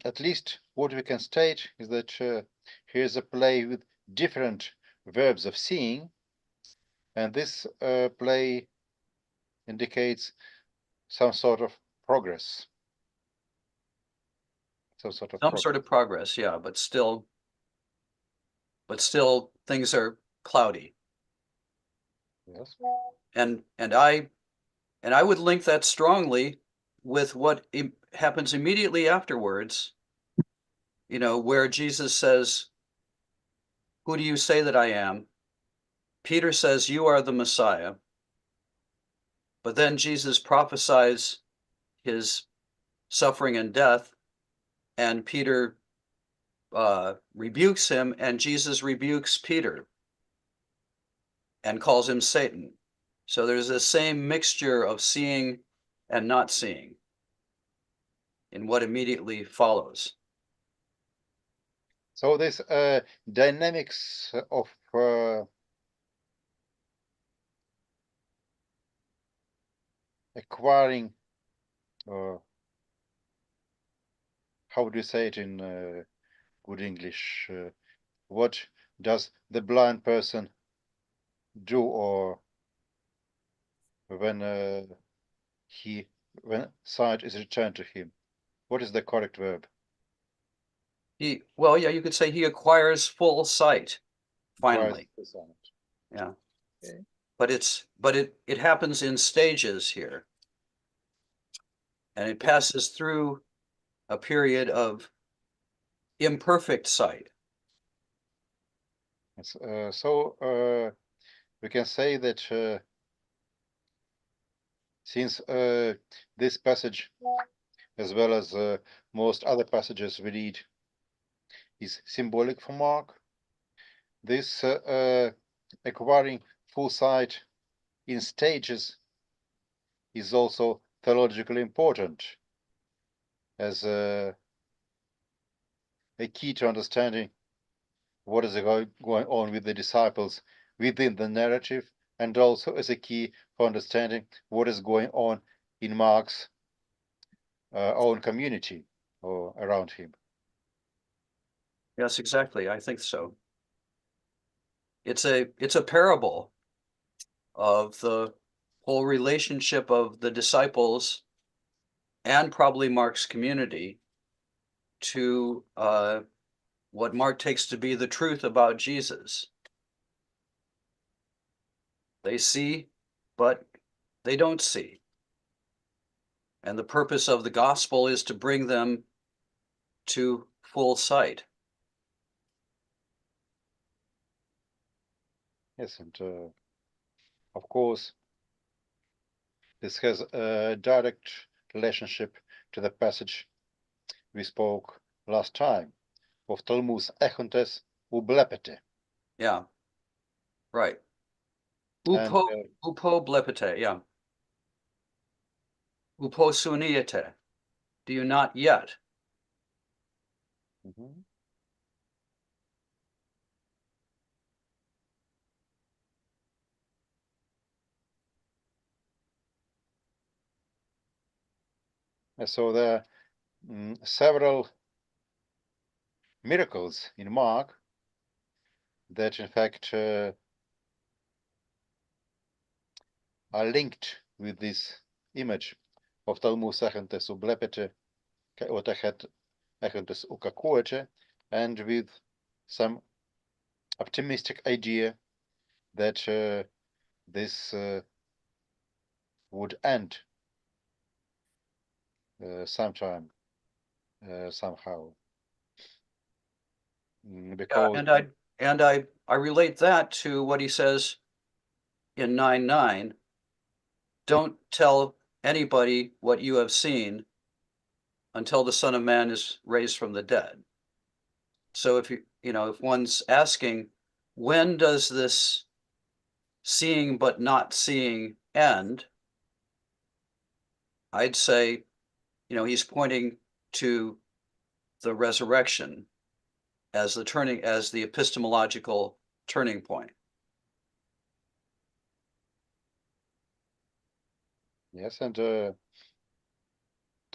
at least what we can state is that here's a play with different verbs of seeing, and this play indicates some sort of progress. Some sort of progress, yeah, but still things are cloudy. Yes. And I would link that strongly with what happens immediately afterwards, you know, where Jesus says, "Who do you say that I am?" Peter says, "You are the Messiah." But then Jesus prophesies his suffering and death, and Peter rebukes him, and Jesus rebukes Peter and calls him Satan. So there's the same mixture of seeing and not seeing in what immediately follows. So this dynamics of acquiring, how do you say it in good English? What does the blind person do, or when when sight is returned to him? What is the correct verb? Well, yeah, you could say he acquires full sight finally. Acquires the sight. Yeah. Okay. But it happens in stages here. And it passes through a period of imperfect sight. Yes, so we can say that since this passage, as well as most other passages we read, is symbolic for Mark, this acquiring full sight in stages is also theologically important as a key to understanding what is going on with the disciples within the narrative, and also as a key for understanding what is going on in Mark's own community or around him. Yes, exactly. I think so. It's a parable of the whole relationship of the disciples and probably Mark's community to what Mark takes to be the truth about Jesus. They see, but they don't see. And the purpose of the gospel is to bring them to full sight. Yes, and of course, this has a direct relationship to the passage we spoke last time of Talmus echontes ublepete. Yeah, right. And, Upo blepete, yeah. Upo suniete. Do you not yet? mhm. So there are several miracles in Mark that in fact are linked with this image of Talmus echontes ublepete or echontes ukakuete, and with some optimistic idea that this would end sometime, somehow. Yeah, Because and I relate that to what he says in 9:9. Don't tell anybody what you have seen until the Son of Man is raised from the dead. So if if one's asking, when does this seeing but not seeing end? I'd say, he's pointing to the resurrection as the epistemological turning point. yes, and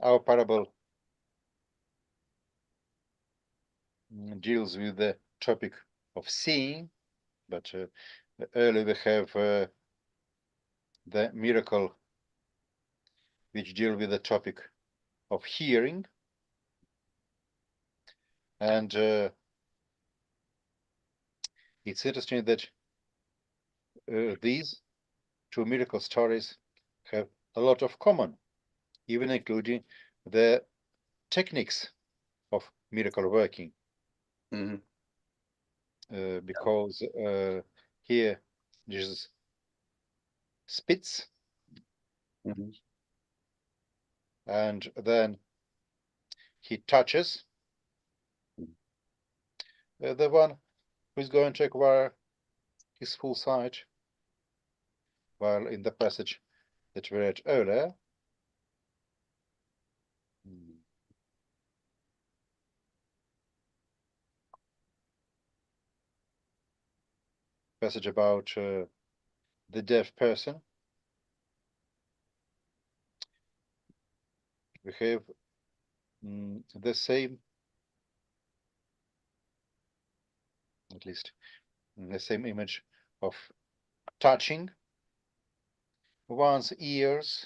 our parable deals with the topic of seeing, but earlier we have the miracle which deal with the topic of hearing, and it's interesting that these two miracle stories have a lot of common, even including the techniques of miracle working. Mhm. Because here Jesus spits, Mhm. and then he touches the one who's going to acquire his full sight, while in the passage that we read earlier, passage about the deaf person, we have the same, at least the same image of touching one's ears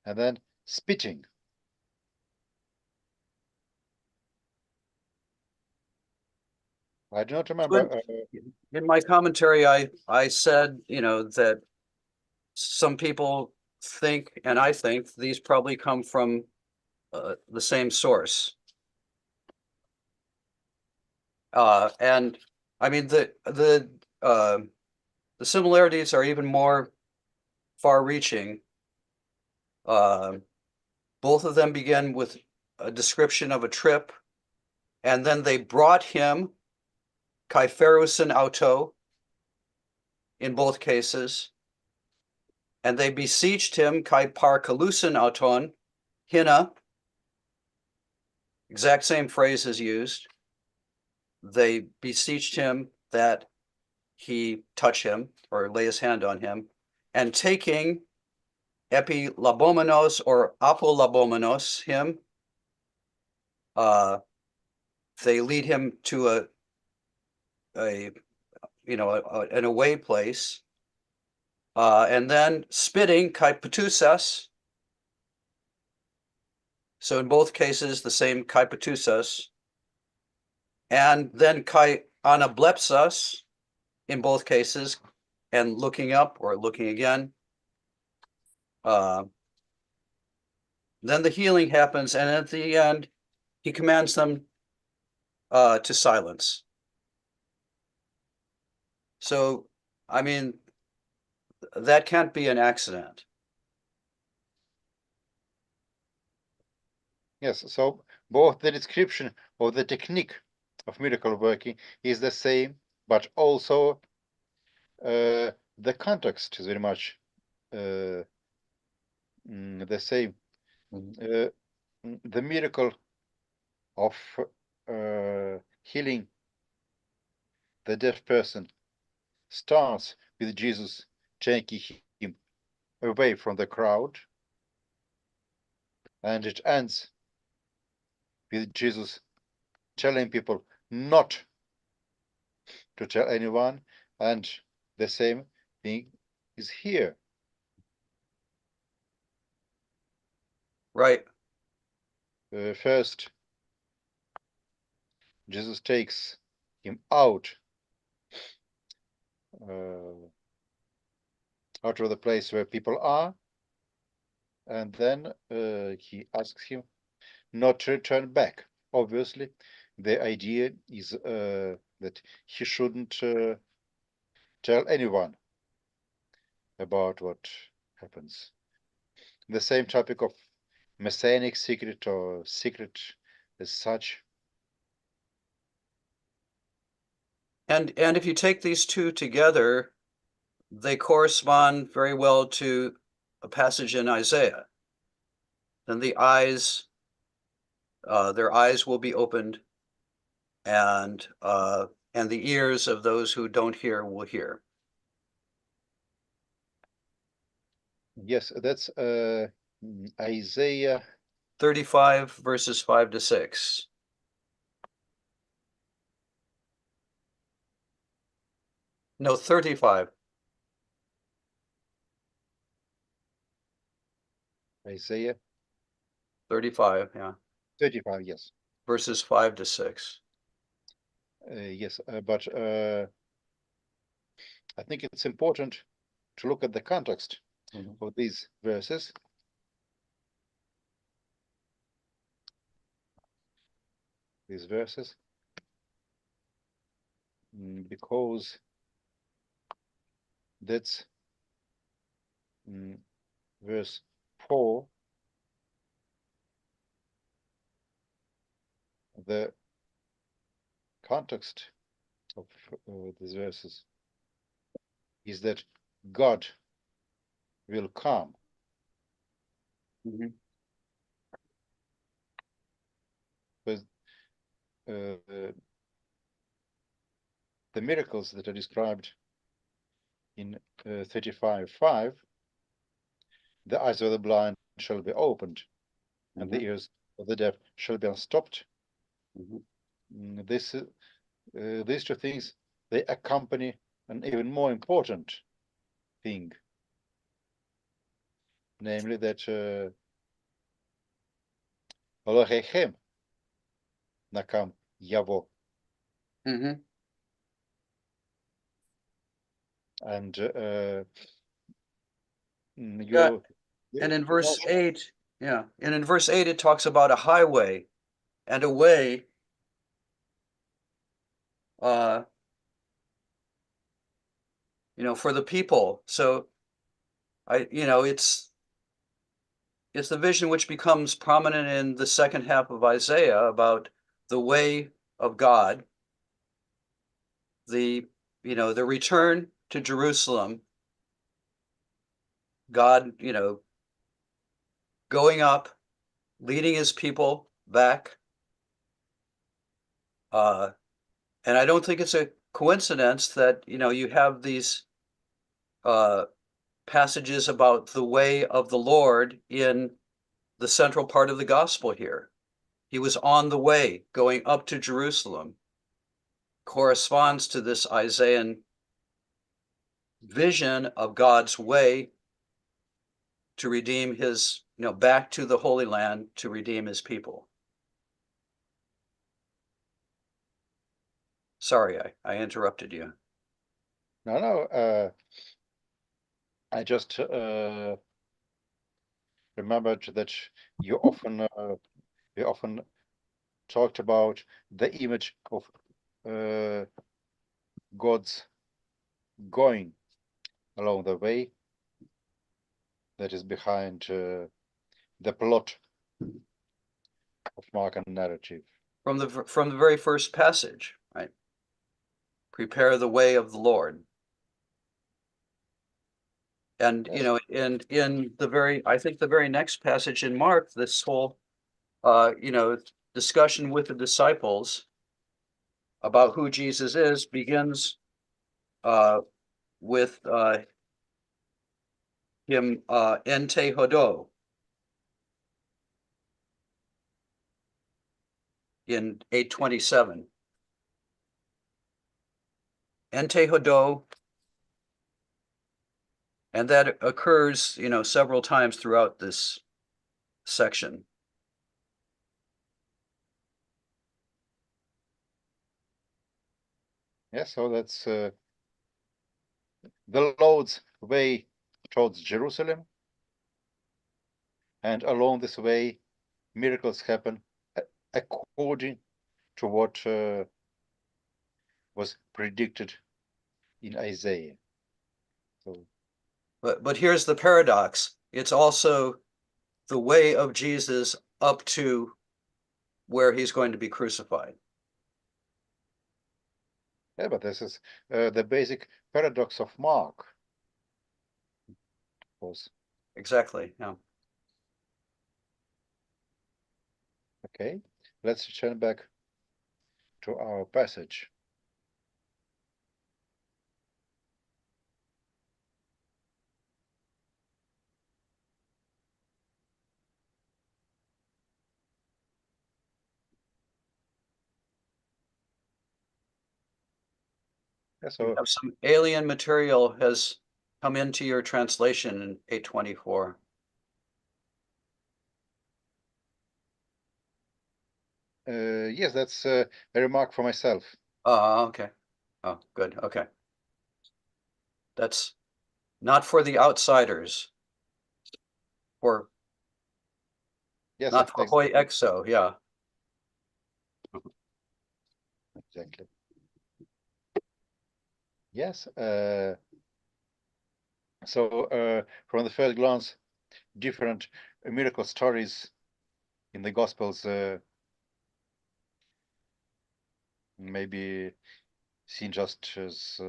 and then spitting. I do not remember. In my commentary, I said, that some people think, and I think these probably come from the same source. And I mean, the similarities are even more far-reaching. Both of them begin with a description of a trip, and then they brought him kai pharousin auto in both cases, and they beseeched him kai parkalusin auton hina. Exact same phrase is used. They beseeched him that he touch him or lay his hand on him, and taking epilabomenos or apolabomenos him, they lead him to an away place, and then spitting kai patusas. So in both cases, the same kai patusas, and then kai anablepsas in both cases, and looking up or looking again. Then the healing happens, and at the end, he commands them to silence. So, I mean, that can't be an accident. Yes, so both the description of the technique of miracle working is the same, but also the context is very much the same. The miracle of healing the deaf person starts with Jesus taking him away from the crowd, and it ends with Jesus telling people not to tell anyone, and the same thing is here. Right. First, Jesus takes him out of the place where people are, And then he asks him not to return back. Obviously, the idea is that he shouldn't tell anyone about what happens. The same topic of messianic secret or secret as such. And if you take these two together, they correspond very well to a passage in Isaiah. Then the eyes, their eyes will be opened, and the ears of those who don't hear will hear. Yes, that's Isaiah 35 verses 5 to 6. No, 35. Isaiah 35, yeah. 35, yes. Verses 5 to 6. Yes, but I think it's important to look at the context of these verses. Because that's verse 4, the context of these verses is that God will come. Because the miracles that are described in 35:5, the eyes of the blind shall be opened, and the ears of the deaf shall be unstopped. These two things, they accompany an even more important thing, namely that Elohechem nakam yavo, and Yeah, and in verse 8, yeah, and in verse 8 it talks about a highway and a way for the people. So it's the vision which becomes prominent in the second half of Isaiah about the way of God, the return to Jerusalem, God, going up, leading his people back. And I don't think it's a coincidence that, you have these passages about the way of the Lord in the central part of the gospel here. He was on the way going up to Jerusalem. Corresponds to this Isaiah vision of God's way to redeem his, back to the Holy Land to redeem his people. Sorry, I interrupted you. No, I just remembered that you often talked about the image of God's going along the way that is behind the plot of Markan narrative. From the very first passage, right? Prepare the way of the Lord. And Yes. and in I think the very next passage in Mark, this whole discussion with the disciples about who Jesus is begins with him ente hodo in 8:27. Ente hodo, and that occurs several times throughout this section. Yeah, so that's the Lord's way towards Jerusalem. and along this way, miracles happen according to what was predicted in Isaiah. So, But here's the paradox. It's also the way of Jesus up to where he's going to be crucified. yeah, but this is the basic paradox of Mark. Of course. Exactly. Yeah. Okay, let's turn back to our passage. Yeah, so Have some alien material has come into your translation in 824. yes, that's a remark for myself. Okay. Oh, good. Okay. That's not for the outsiders. Or Yes, not for hoi exo. Yeah. exactly. Yes. So from the first glance, different miracle stories in the Gospels maybe seen just as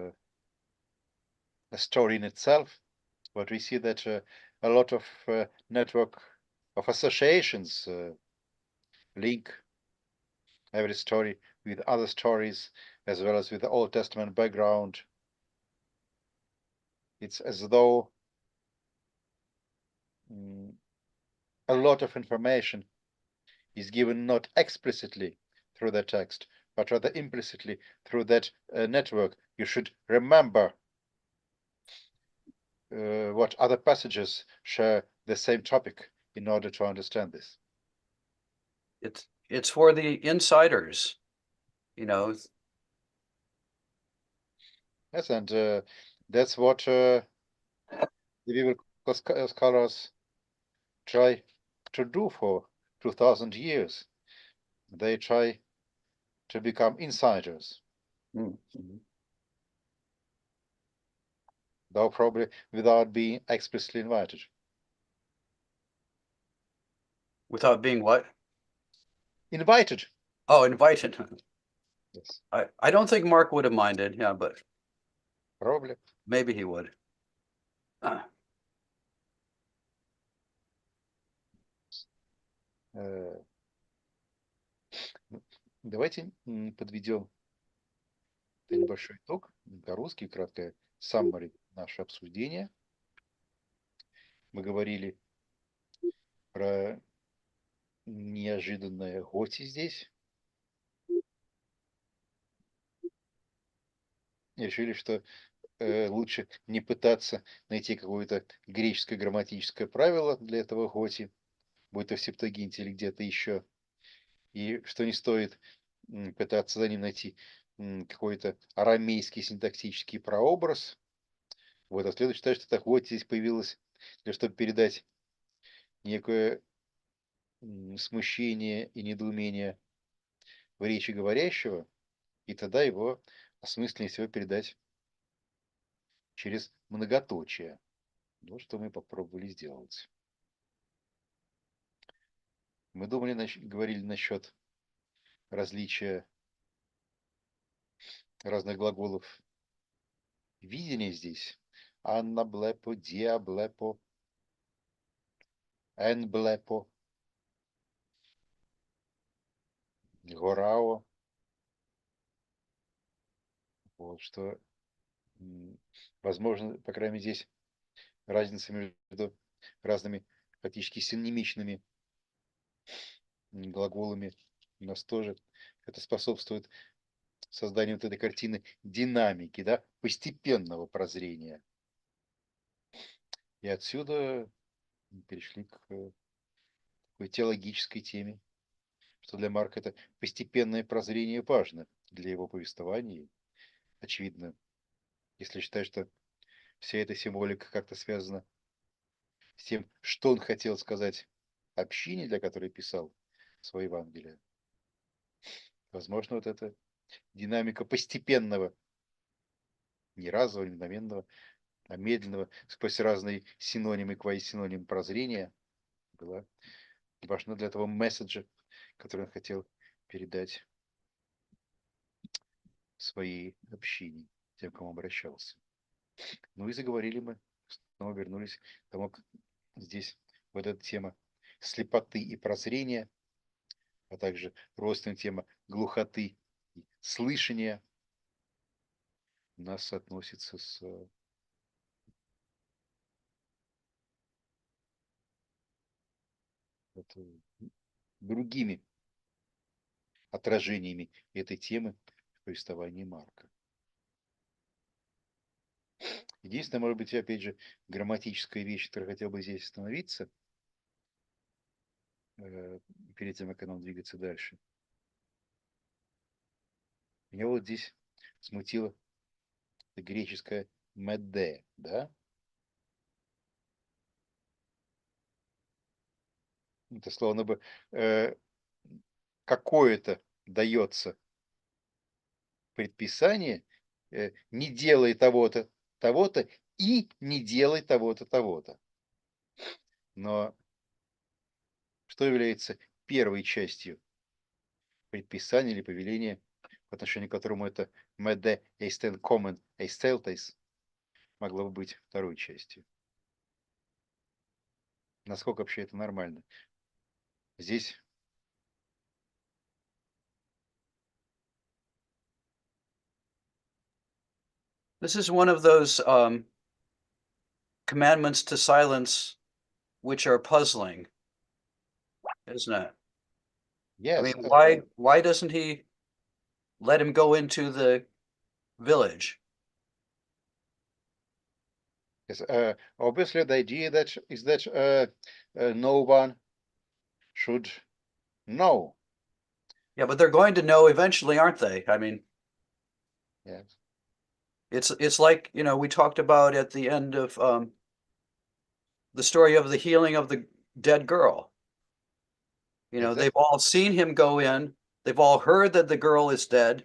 a story in itself, but we see that a lot of network of associations link every story with other stories, as well as with the Old Testament background. It's as though a lot of information is given not explicitly through the text, but rather implicitly through that network. You should remember what other passages share the same topic in order to understand this. It's for the insiders, you know. Yes, and that's what the biblical scholars try to do for 2000 years. They try to become insiders, Mm-hmm. though probably without being explicitly invited. Without being what? Invited. Oh, invited. Yes, I don't think Mark would have minded. Yeah, but probably. maybe he would. Давайте подведем небольшой итог, по-русски, краткое summary наше обсуждение. Мы говорили про неожиданное готи здесь. И решили, что лучше не пытаться найти какое-то греческое грамматическое правило для этого готи, будь то в Септуагинте или где-то еще, и что не стоит пытаться за ним найти какой-то арамейский синтаксический прообраз. Вот, а следует считать, что так вот здесь появилось, чтобы передать некое смущение и недоумение в речи говорящего, и тогда его осмысленнее всего передать через многоточие. Вот что мы попробовали сделать. Мы говорили насчет различия разных глаголов видения здесь. Аннаблепо, диаблепо, энблепо, горао. Вот что, возможно, по крайней мере, здесь разница между разными фактически синонимичными глаголами у нас тоже. Это способствует созданию вот этой картины динамики, да, постепенного прозрения. И отсюда перешли к такой теологической теме, что для Марка это постепенное прозрение важно для его повествования. Очевидно, если считать, что вся эта символика как-то связана с тем, что он хотел сказать общине, для которой писал свое Евангелие. Возможно, вот эта динамика постепенного, не разового, не мгновенного, а медленного, сквозь разные синонимы, квазисинонимы прозрения была важна для того месседжа, который он хотел передать своей общине, тем, к кому обращался. Ну и заговорили мы, снова вернулись к тому, как здесь вот эта тема слепоты и прозрения, а также родственная тема глухоты и слышания у нас относится с вот, другими отражениями этой темы в повествовании Марка. Единственное, может быть, опять же, грамматическая вещь, которой хотел бы здесь остановиться, перед тем, как нам двигаться дальше. Меня вот здесь смутило греческое «меде», да? Это словно бы какое-то дается предписание, не делай того-то, того-то и не делай того-то, того-то. Но что является первой частью предписания или повеления, по отношению к которому это «меде эйстен комен эйстелтейс» могло бы быть второй частью? Насколько вообще это нормально? Здесь This is one of those commandments to silence which are puzzling, isn't it? I yes, mean, why doesn't he let him go into the village? yes, obviously the idea that is that no one should know. Yeah, but they're going to know eventually, aren't they? I mean, Yes. it's like, you know, we talked about at the end of the story of the healing of the dead girl. You know, they've all seen him go in, they've all heard that the girl is dead.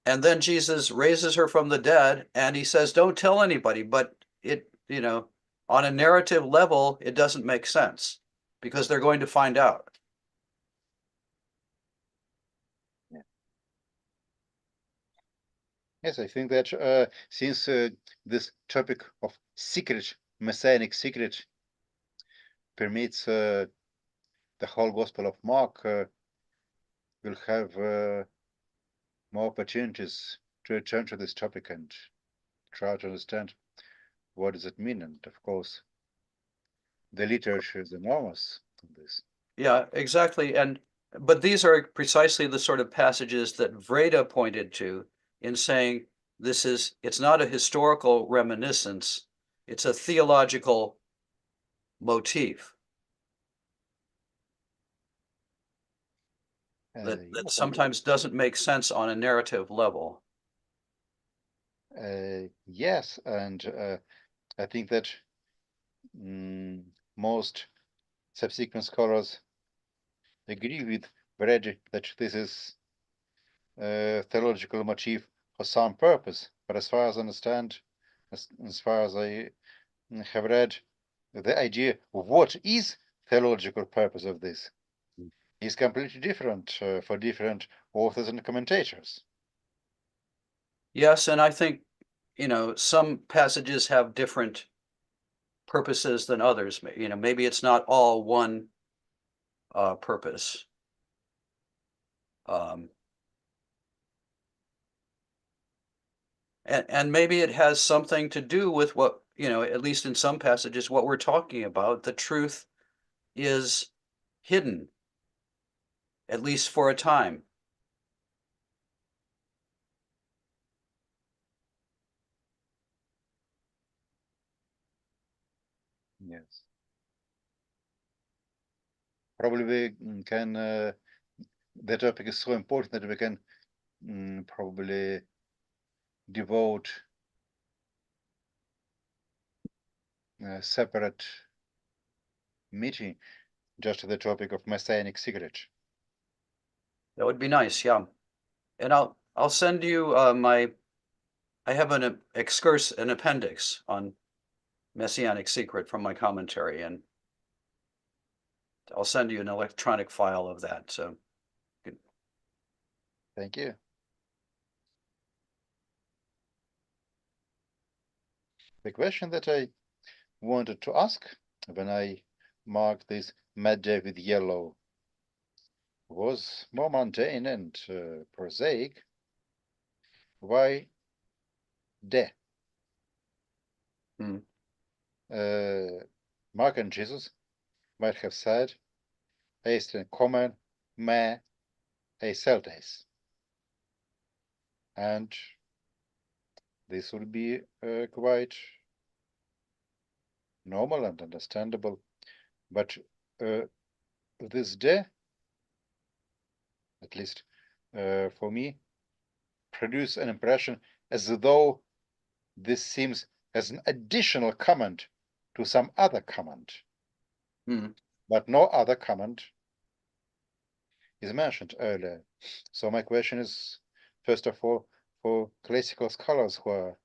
And then Jesus raises her from the dead and he says, don't tell anybody. But it, you know, on a narrative level, it doesn't make sense because they're going to find out. Yes, I think that since this topic of secret, messianic secret, permeates the whole Gospel of Mark, we'll have more opportunities to return to this topic and try to understand what does it mean. And of course, the literature is enormous on this. Yeah, exactly. But these are precisely the sort of passages that Vreda pointed to in saying it's not a historical reminiscence, it's a theological motif that Yes, sometimes doesn't make sense on a narrative level. yes, and I think that most subsequent scholars agree with Brady that this is a theological motif for some purpose. But as far as I understand, as far as I have read, the idea of what is theological purpose of this is completely different for different authors and commentators. Yes, and I think, you know, some passages have different purposes than others. You know, maybe it's not all one purpose. And maybe it has something to do with what, you know, at least in some passages, what we're talking about. The truth is hidden, at least for a time. Yes. Probably we can, the topic is so important that we can probably devote separate meeting just the topic of messianic secret. That would be nice, yeah. And I'll send you I have an appendix on Messianic Secret from my commentary, and I'll send you an electronic file of that. So Thank you. The question that I wanted to ask when I marked this Medde with yellow was more mundane and prosaic. Why de? Mark and Jesus might have said, "Eist in common me seltes," and this would be quite normal and understandable. But this de, at least for me, produce an impression as though this seems as an additional comment to some other comment. But no other comment is mentioned earlier. So my question is, first of all, for classical scholars who are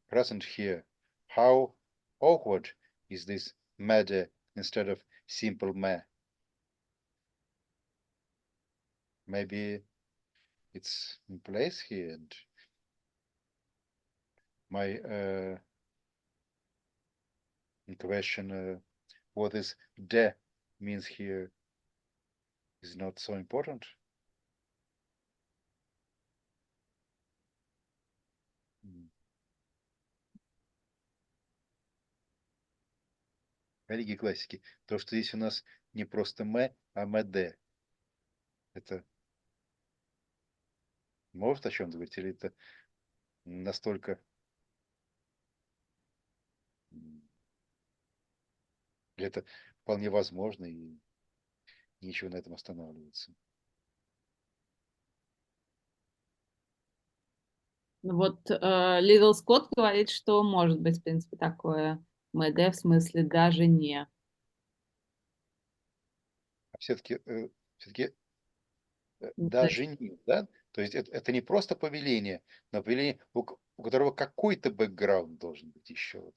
present here, how awkward is this mede instead of simple me? Maybe it's in place here, and my question, what is de means here, is not so important. Коллеги классики, то, что здесь у нас не просто м, а мд, это может о чем-то говорить, или это настолько это вполне возможно, и нечего на этом останавливаться. Вот Лидл Скотт говорит, что может быть, в принципе, такое МД, в смысле даже не. Все-таки даже не, да? То есть это не просто повеление, но повеление, у которого какой-то бэкграунд должен быть еще.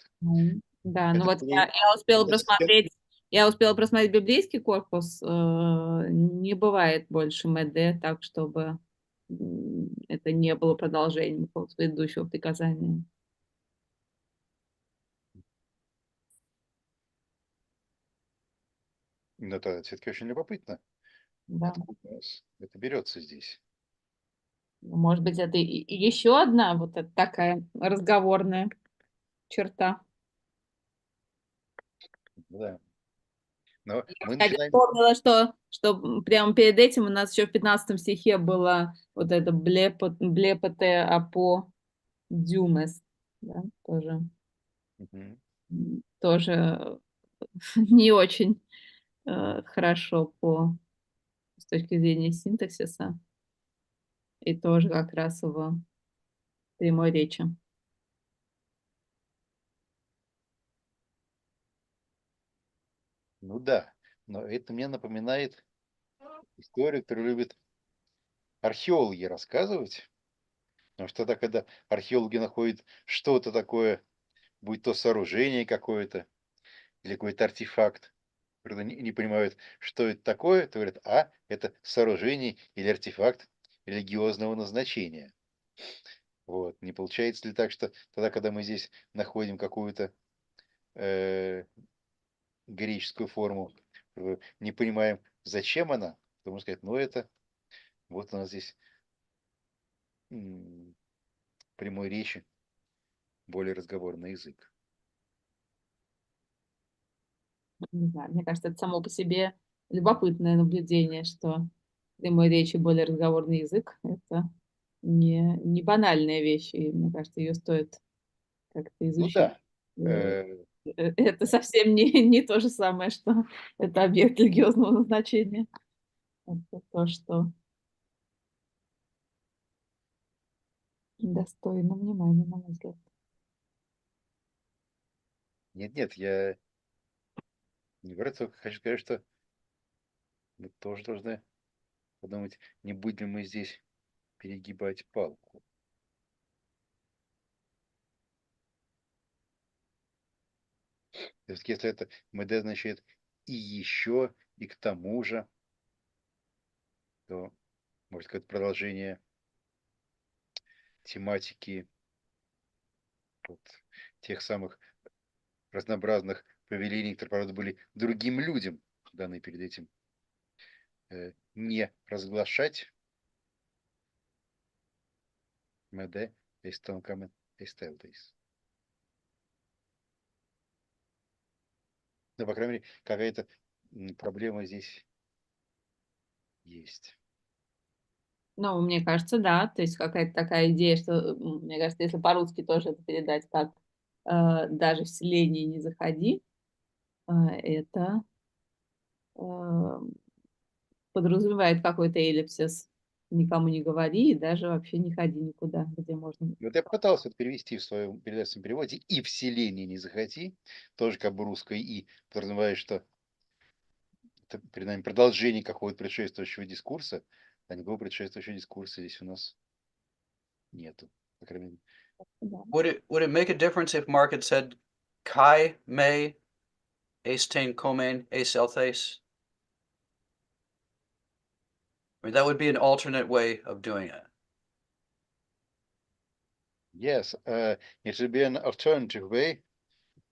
Да, это ну вот я успела просмотреть библейский корпус, не бывает больше МД так, чтобы это не было продолжением предыдущего приказания. Но это все-таки очень любопытно. Да. Откуда у нас это берется здесь? Может быть, это еще одна вот такая разговорная черта. Да. Но мы Я начинаем... вспомнила, что прямо перед этим у нас еще в 15 стихе было вот это блепоте апо дюмес, да, тоже не очень хорошо с точки зрения синтаксиса и тоже как раз в прямой речи. Ну да, но это мне напоминает историю, которую любят археологи рассказывать. Потому что тогда, когда археологи находят что-то такое, будь то сооружение какое-то или какой-то артефакт, когда не понимают, что это такое, то говорят, это сооружение или артефакт религиозного назначения. Вот. Не получается ли так, что тогда, когда мы здесь находим какую-то греческую форму, не понимаем, зачем она, то можно сказать, это вот у нас здесь прямой речи более разговорный язык. Не знаю, мне кажется, это само по себе любопытное наблюдение, что в прямой речи более разговорный язык. Это не банальная вещь, и мне кажется, ее стоит как-то Ну изучить. да. Это совсем не то же самое, что это объект религиозного назначения. Это то, что достойно внимания, на мой взгляд. Нет, я Не говорят, только хочу сказать, что мы тоже должны подумать, не будем мы здесь перегибать палку. То есть, если это МД означает и еще, и к тому же, то, может, какое-то продолжение тематики вот, тех самых разнообразных повелений, которые, правда, были другим людям, данные перед этим, не разглашать МД эстонкамен эстелдейс. Ну, по крайней мере, какая-то проблема здесь есть. Ну, мне кажется, да. То есть какая-то такая идея, что, мне кажется, если по-русски тоже это передать как даже в селение не заходи, это э, подразумевает какой-то эллипсис. Никому не говори и даже вообще не ходи никуда, где можно. Вот я пытался это перевести в своем передачном переводе, и в селение не захоти, тоже как бы русское «и», подразумевает, что это перед нами продолжение какого-то предшествующего дискурса, а никакого предшествующего дискурса здесь у нас нету. По крайней мере, Да. Would it make a difference if Mark had said kai me eistain komen eselthes? I mean, that would be an alternate way of doing it. yes, it should be an alternative way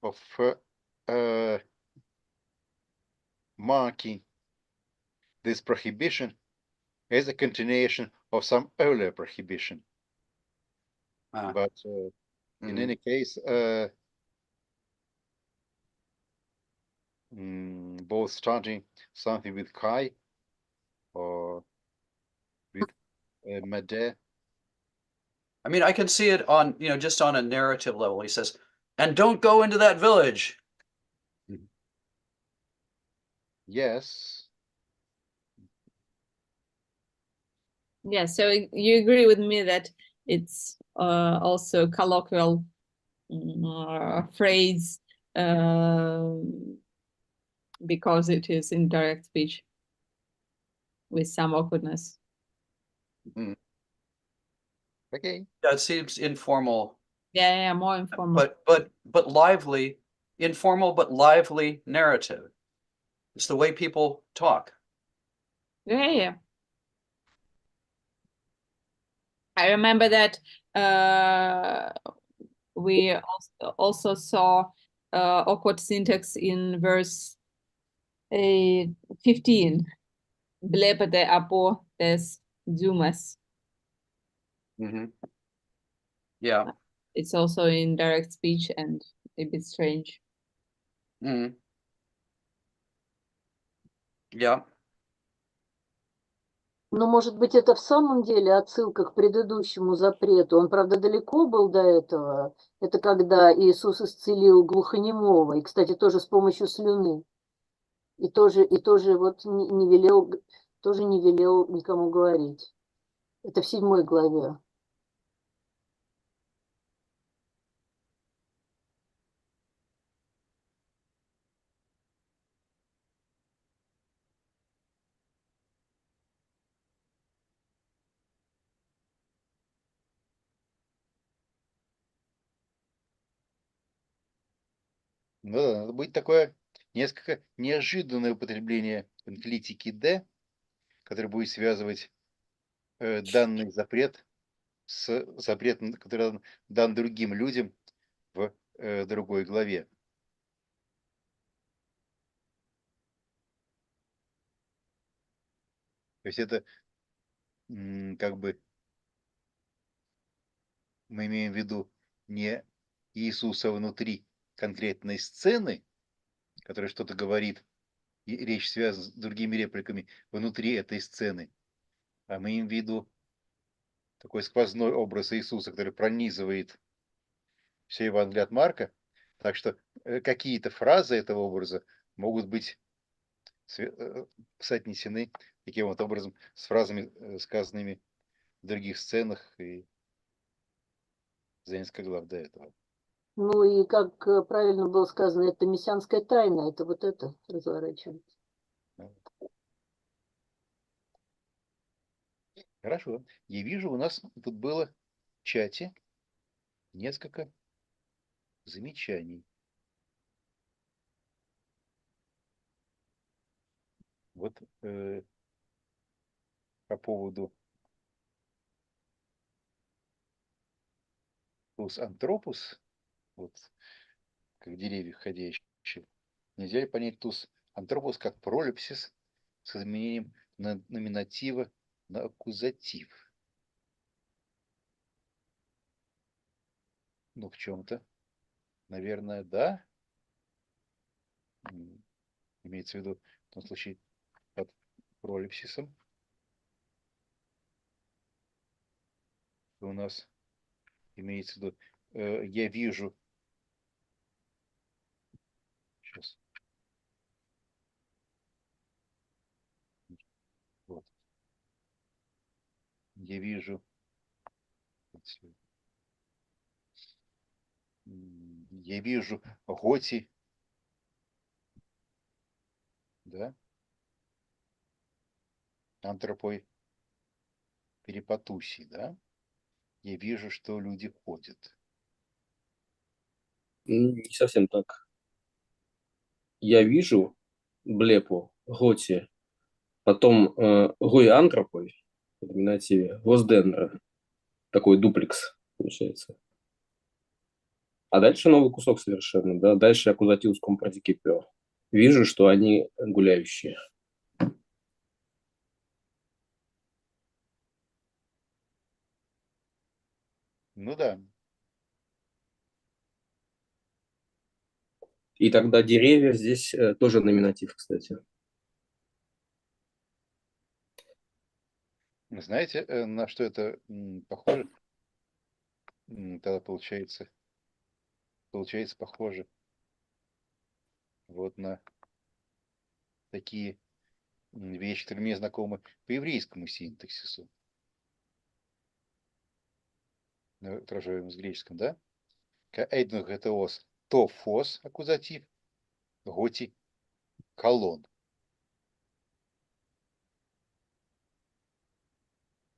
of marking this prohibition as a continuation of some earlier prohibition. Ah. But in any case, both starting something with kai or with mede. I mean, I can see it on, just on a narrative level. He says, and don't go into that village. Yes. Yeah, so you agree with me that it's also a colloquial phrase because it is indirect speech with some awkwardness. Okay. That seems informal. Yeah, more informal. But lively, informal but lively narrative. It's the way people talk. Yeah. I remember that we also saw awkward syntax in verse 15. Blepete apo tes dumas. Yeah. It's also in direct speech and a bit strange. Yeah. Но, может быть, это в самом деле отсылка к предыдущему запрету. Он, правда, далеко был до этого. Это когда Иисус исцелил глухонемого. И, кстати, тоже с помощью слюны. И тоже вот не велел, тоже не велел никому говорить. Это в 7 главе. Ну да, надо быть такое несколько неожиданное употребление энклитики «д», который будет связывать данный запрет с запретом, который дан другим людям в другой главе. То есть это как бы мы имеем в виду не Иисуса внутри конкретной сцены, которая что-то говорит, и речь связана с другими репликами внутри этой сцены, а мы имеем в виду такой сквозной образ Иисуса, который пронизывает все Евангелие от Марка. Так что какие-то фразы этого образа могут быть соотнесены таким вот образом с фразами, сказанными в других сценах и за несколько глав до этого. Ну и как правильно было сказано, это мессианская тайна, это вот это разворачивается. Хорошо. Я вижу, у нас тут было в чате несколько замечаний. Вот по поводу тус антропус, вот как деревья ходящие, нельзя ли понять тус антропус как пролепсис с изменением номинатива на аккузатив? Ну, в чем-то, наверное, да. Имеется в виду в том случае под пролепсисом. У нас имеется в виду, я вижу, сейчас, вот, я вижу, я вижу готи, да, антропой перипатуси, да, я вижу, что люди ходят. Не совсем так. Я вижу блепу, готи, потом гой антропой, в номинативе, госдендра, такой дуплекс получается. А дальше новый кусок совершенно, да, дальше аккузатив ском предикипио. Вижу, что они гуляющие. Ну да. И тогда деревья здесь тоже номинатив, кстати. Знаете, на что это похоже? Тогда получается похоже вот на такие вещи, которые мне знакомы по еврейскому синтаксису. Отражаем с греческом, да? Каэйдну гетеос то фос, аккузатив, готи колон.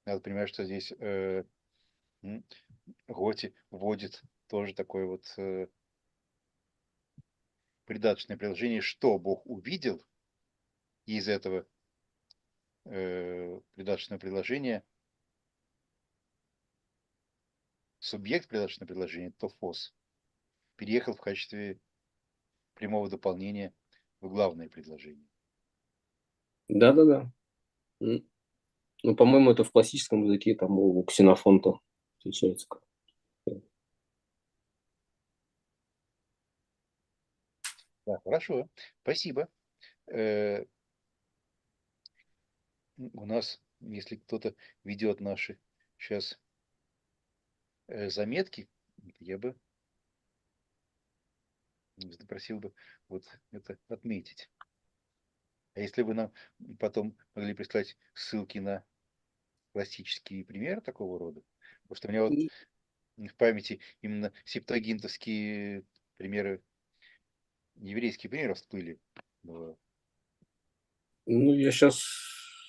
Надо понимать, что здесь готи вводит тоже такое вот придаточное предложение, что Бог увидел, и из этого придаточного предложения субъект придаточного предложения, то фос, переехал в качестве прямого дополнения в главное предложение. Да-да-да. Ну, по-моему, это в классическом языке, там у Ксенофонта встречается. Да, хорошо, спасибо. У нас, если кто-то ведет наши сейчас заметки, я бы просил бы вот это отметить. А если вы нам потом могли прислать ссылки на классические примеры такого рода, потому что у меня вот в памяти именно септуагинтовские примеры, еврейские примеры всплыли. Ну, я сейчас...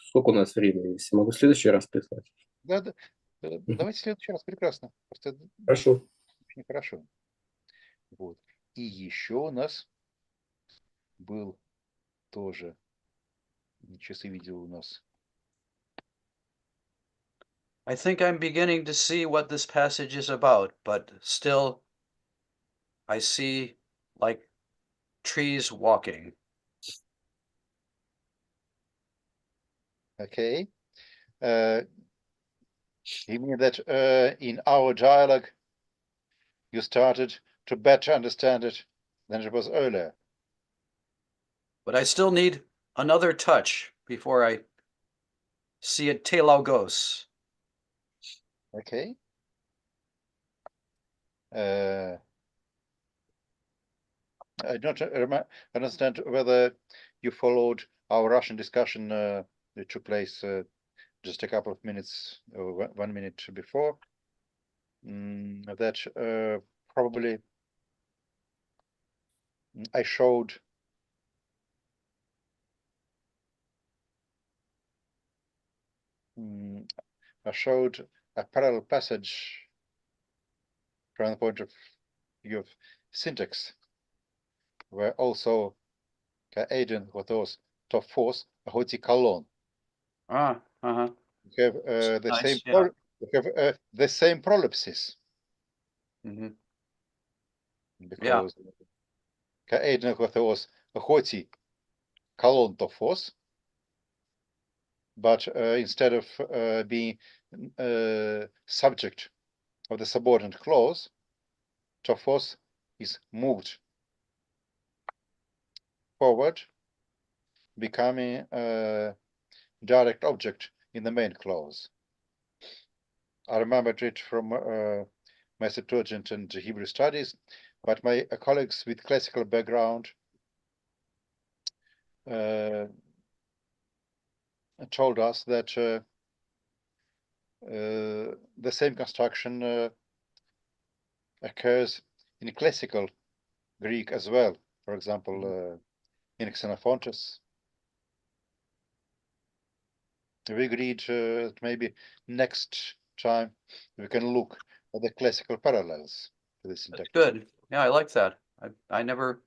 Сколько у нас времени? Если могу в следующий раз прислать. Да, да. Давайте в следующий раз. Прекрасно. Просто это Хорошо. очень хорошо. Вот. И еще у нас был тоже, сейчас я видел у нас. I think I'm beginning to see what this passage is about, but still I see like trees walking. Okay. You mean that in our dialogue you started to better understand it than it was earlier? But I still need another touch before I see it telagos. Okay. I don't understand whether you followed our Russian discussion that took place just a couple of minutes, or 1 minute before. That probably I showed a parallel passage from the point of view of syntax, where also Aiden was to force a hoti colon. Ah, uh-huh. We have Nice, yeah. the same prolapses Hmm. because Aiden was a hoti colon to force, but instead of being subject of the subordinate clause, Tophos is moved forward, becoming a direct object in the main clause. I remembered it from my Septuagint and Hebrew studies, but my colleagues with classical background told us that the same construction occurs in classical Greek as well. For example, in Xenophontus. We agreed maybe next time we can look at the classical parallels to this That's syntax. good. Yeah, I like that. I never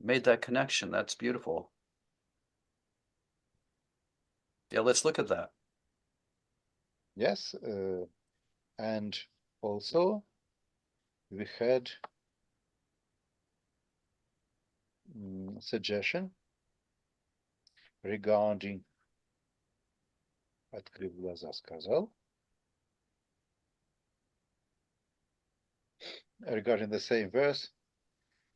made that connection. That's beautiful. Yeah, let's look at that. Yes, and also we had suggestion regarding открыв глаза сказал, regarding the same verse,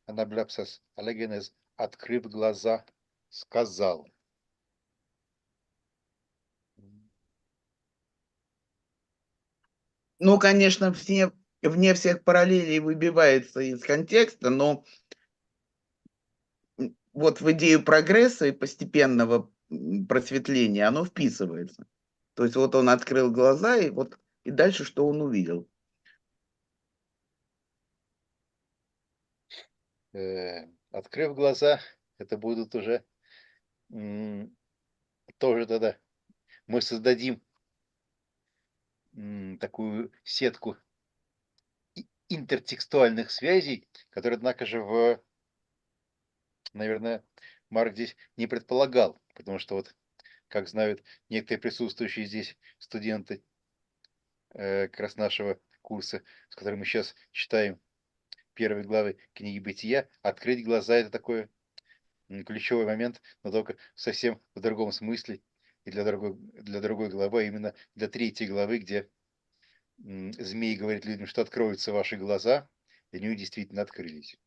Anablepsis again is открыв глаза сказал. Ну, конечно, вне всех параллелей выбивается из контекста, но вот в идею прогресса и постепенного просветления оно вписывается. То есть вот он открыл глаза, и вот и дальше что он увидел? Открыв глаза, это будут уже тоже тогда мы создадим такую сетку интертекстуальных связей, которые, однако же, наверное, Марк здесь не предполагал, потому что вот, как знают некоторые присутствующие здесь студенты как раз нашего курса, с которым мы сейчас читаем первой главы книги Бытия, открыть глаза — это такой ключевой момент, но только совсем в другом смысле и для другой главы, а именно для 3 главы, где змей говорит людям, что откроются ваши глаза, и они действительно открылись.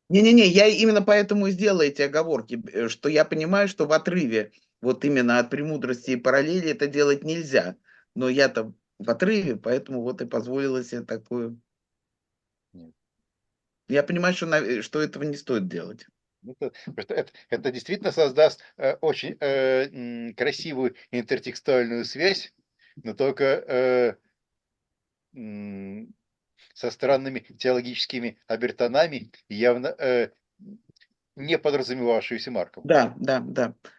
Не-не-не, я именно поэтому и сделал эти оговорки, что я понимаю, что в отрыве вот именно от премудрости и параллели это делать нельзя. Но я-то в отрыве, поэтому вот и позволила себе такую... Нет. Я понимаю, что этого не стоит делать. Это действительно создаст очень красивую интертекстуальную связь, но только со странными теологическими обертонами, явно не подразумевавшуюся Марком. Да.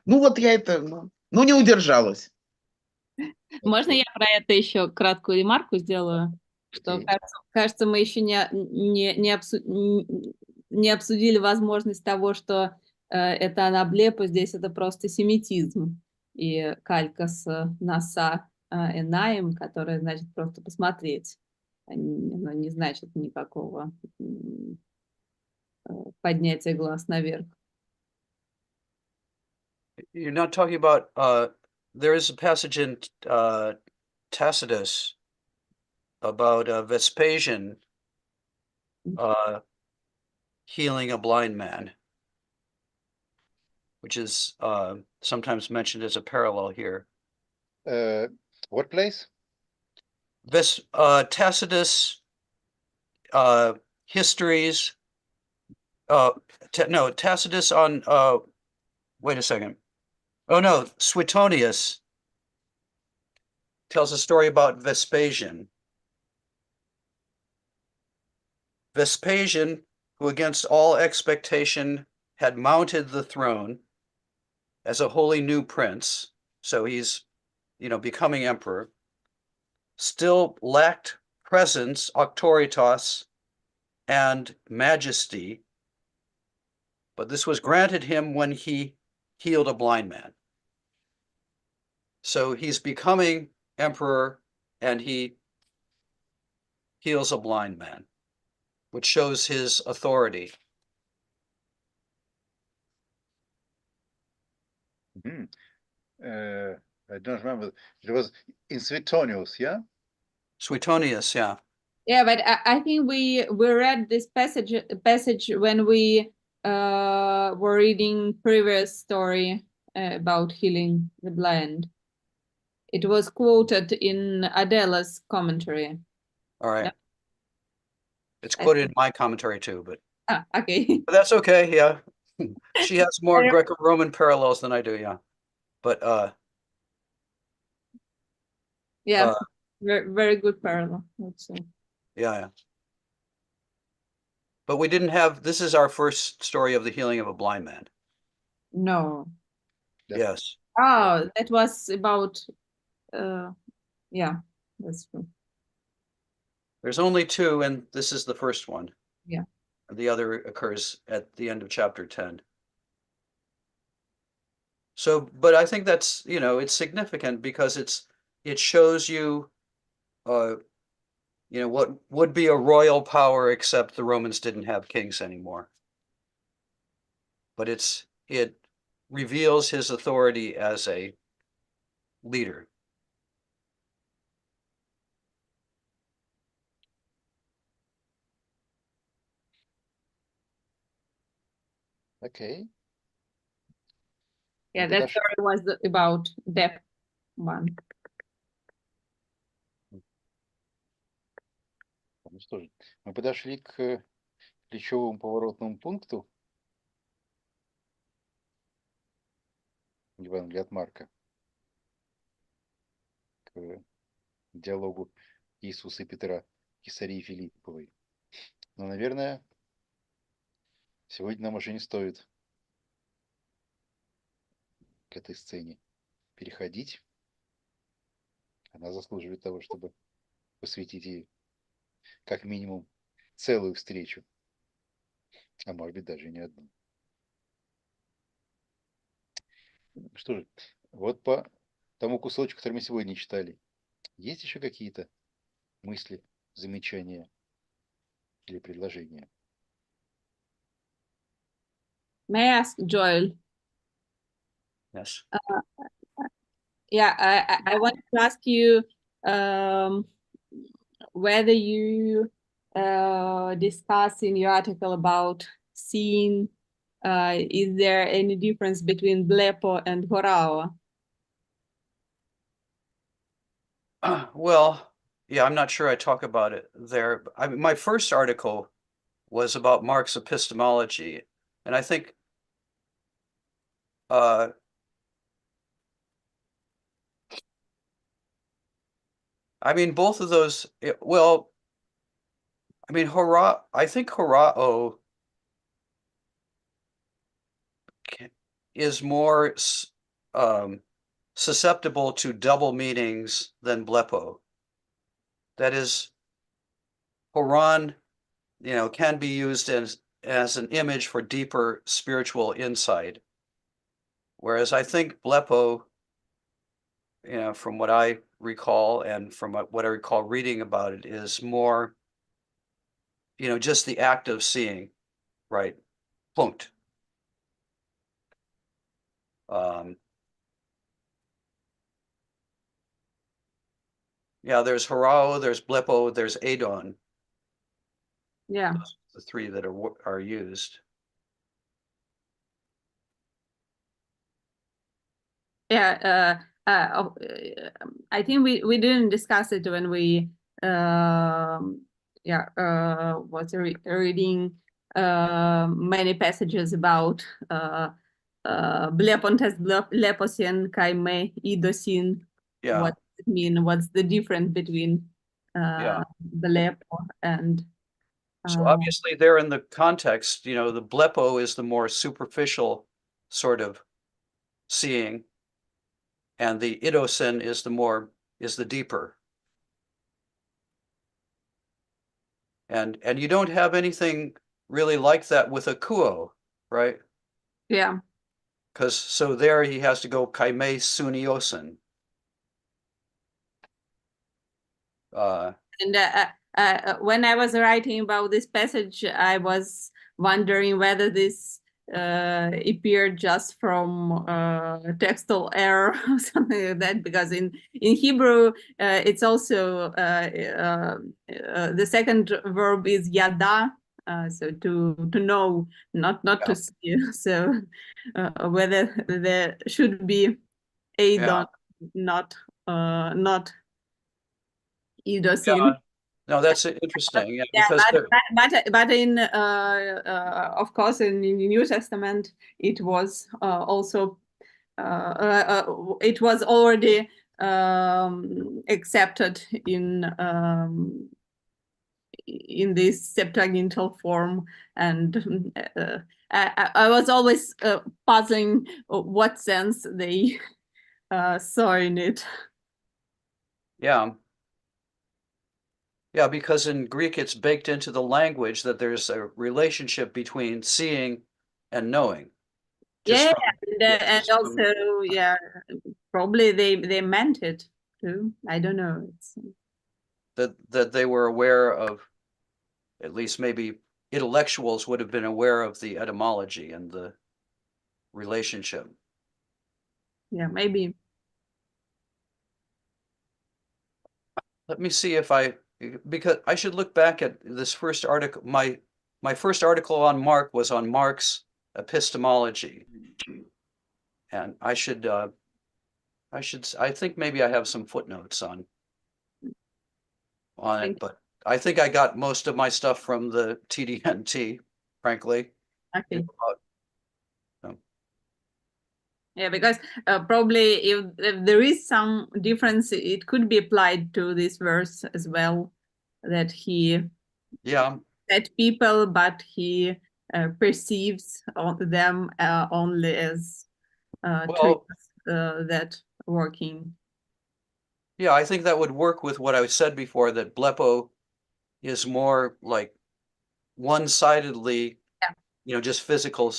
Ну вот я это, ну не удержалась. Можно я про это еще краткую ремарку сделаю? Что, кажется, мы еще не обсудили возможность того, что это анаблепа, здесь это просто семитизм. И калька с носа энаем, которая значит просто посмотреть. Но не значит никакого поднятия глаз наверх. You're not talking about, there is a passage in Tacitus about Vespasian healing a blind man, which is sometimes mentioned as a parallel here. What place? Tacitus histories. No, Tacitus on. Wait a second. Oh no, Suetonius tells a story about Vespasian. Vespasian who against all expectation had mounted the throne as a wholly new prince, so he's, becoming emperor, still lacked presence, auctoritas, and majesty, but this was granted him when he healed a blind man. So he's becoming emperor and he heals a blind man, which shows his authority. I don't remember. It was in Suetonius, yeah? Suetonius, yeah. Yeah, but I think we read this passage when we were reading previous story about healing the blind. It was quoted in Adela's commentary. All right. Yeah. It's quoted in my commentary too, but Okay. that's okay. Yeah. She has more Greco-Roman parallels than I do. Yeah. But Yeah, very, very good parallel. yeah. But we didn't have, this is our first story of the healing of a blind man. No. Yes. Oh, that was about, yeah, that's true. There's only two, and this is the first one. Yeah. The other occurs at the end of chapter 10. So, but I think that's, it's significant because it shows you, what would be a royal power, except the Romans didn't have kings anymore. But it reveals his authority as a leader. Okay. Yeah, that story was about deaf one. Ну что же, мы подошли к ключевому поворотному пункту Евангелия от Марка, к диалогу Иисуса и Петра, Кесарии Филипповой. Но, наверное, сегодня нам уже не стоит к этой сцене переходить. Она заслуживает того, чтобы посвятить ей как минимум целую встречу, а может быть даже не одну. Что же, вот по тому кусочку, который мы сегодня читали, есть еще какие-то мысли, замечания или предложения? May I ask Joel? Yes. Yeah, I want to ask you whether you discuss in your article about seeing, is there any difference between blepo and horao? Well, yeah, I'm not sure I talk about it there. I mean, my first article was about Mark's epistemology, and I think I mean, both of those, well, I mean, I think horao is more susceptible to double meanings than blepo. That is, horon, can be used as an image for deeper spiritual insight. Whereas I think blepo, from what I recall and from what I recall reading about it, is more, just the act of seeing, right? Punkt. Yeah, there's horao, there's blepo, there's adon. Yeah. Those are the three that are used. Yeah, I think we didn't discuss it when we was reading many passages about blepon test bleposin kai me idosin. Yeah. What does it mean? What's the difference between blepo and So obviously there in the context, you know, the blepo is the more superficial sort of seeing, and the idosin is the deeper. And you don't have anything really like that with a kuo, right? Yeah. Because so there he has to go kaime suniosin. And when I was writing about this passage, I was wondering whether this appeared just from textual error or something like that, because in Hebrew it's also the second verb is yada, so to know, not to see. So whether there should be Adon, not idosin. No, that's interesting. Yeah, Yeah, because but in of course in the New Testament it was also it was already accepted in this Septuagintal form, and I was always puzzling what sense they saw in it. yeah. Yeah, because in Greek it's baked into the language that there's a relationship between seeing and knowing. Yeah, and also, yeah, probably they meant it too. I don't know. It's... that they were aware of, at least maybe intellectuals would have been aware of the etymology and the relationship. Yeah, maybe. Let me see if because I should look back at this first article. My first article on Mark was on Mark's epistemology, and I think maybe I have some footnotes on it, but I think I got most of my stuff from the TDNT, frankly. Okay. Yeah, because probably if there is some difference, it could be applied to this verse as well, that he said people, but he perceives them only as trees that working. Yeah, I think that would work with what I said before, that blepo is more like one-sidedly, you know, just physical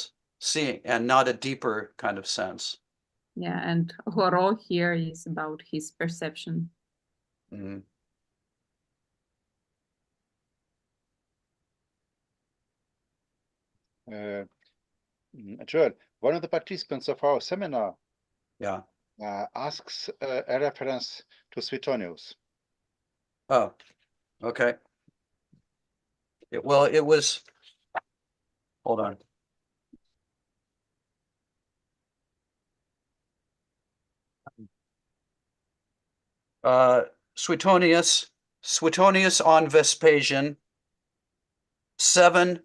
seeing and not a deeper kind of sense. Yeah, and horo here is about his perception. Joel, one of the participants of our seminar asks a reference to Suetonius. Oh, okay. It was, hold on. Suetonius on Vespasian 7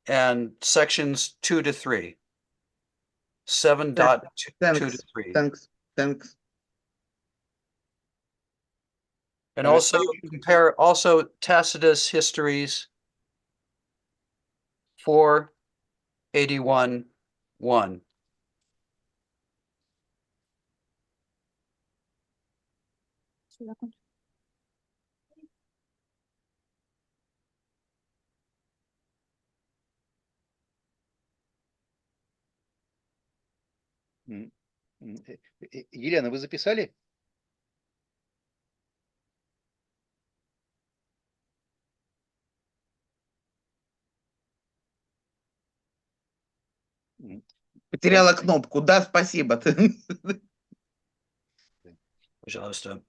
and sections 2 to 3. 7.2 to 3. Thanks. And also compare Tacitus Histories 481:1. Елена, вы записали? Потеряла кнопку. Да, спасибо. Пожалуйста.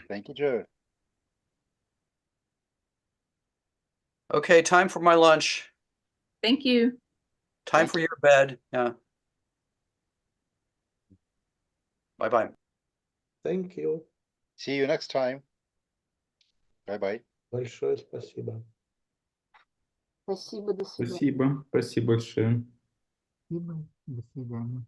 Thank you, Joe. Okay, time for my lunch. Thank you. Time for your bed. Yeah. Bye-bye. Thank you. See you next time. Bye-bye. Большое спасибо. Спасибо, до свидания. Спасибо большое. Спасибо, до свидания.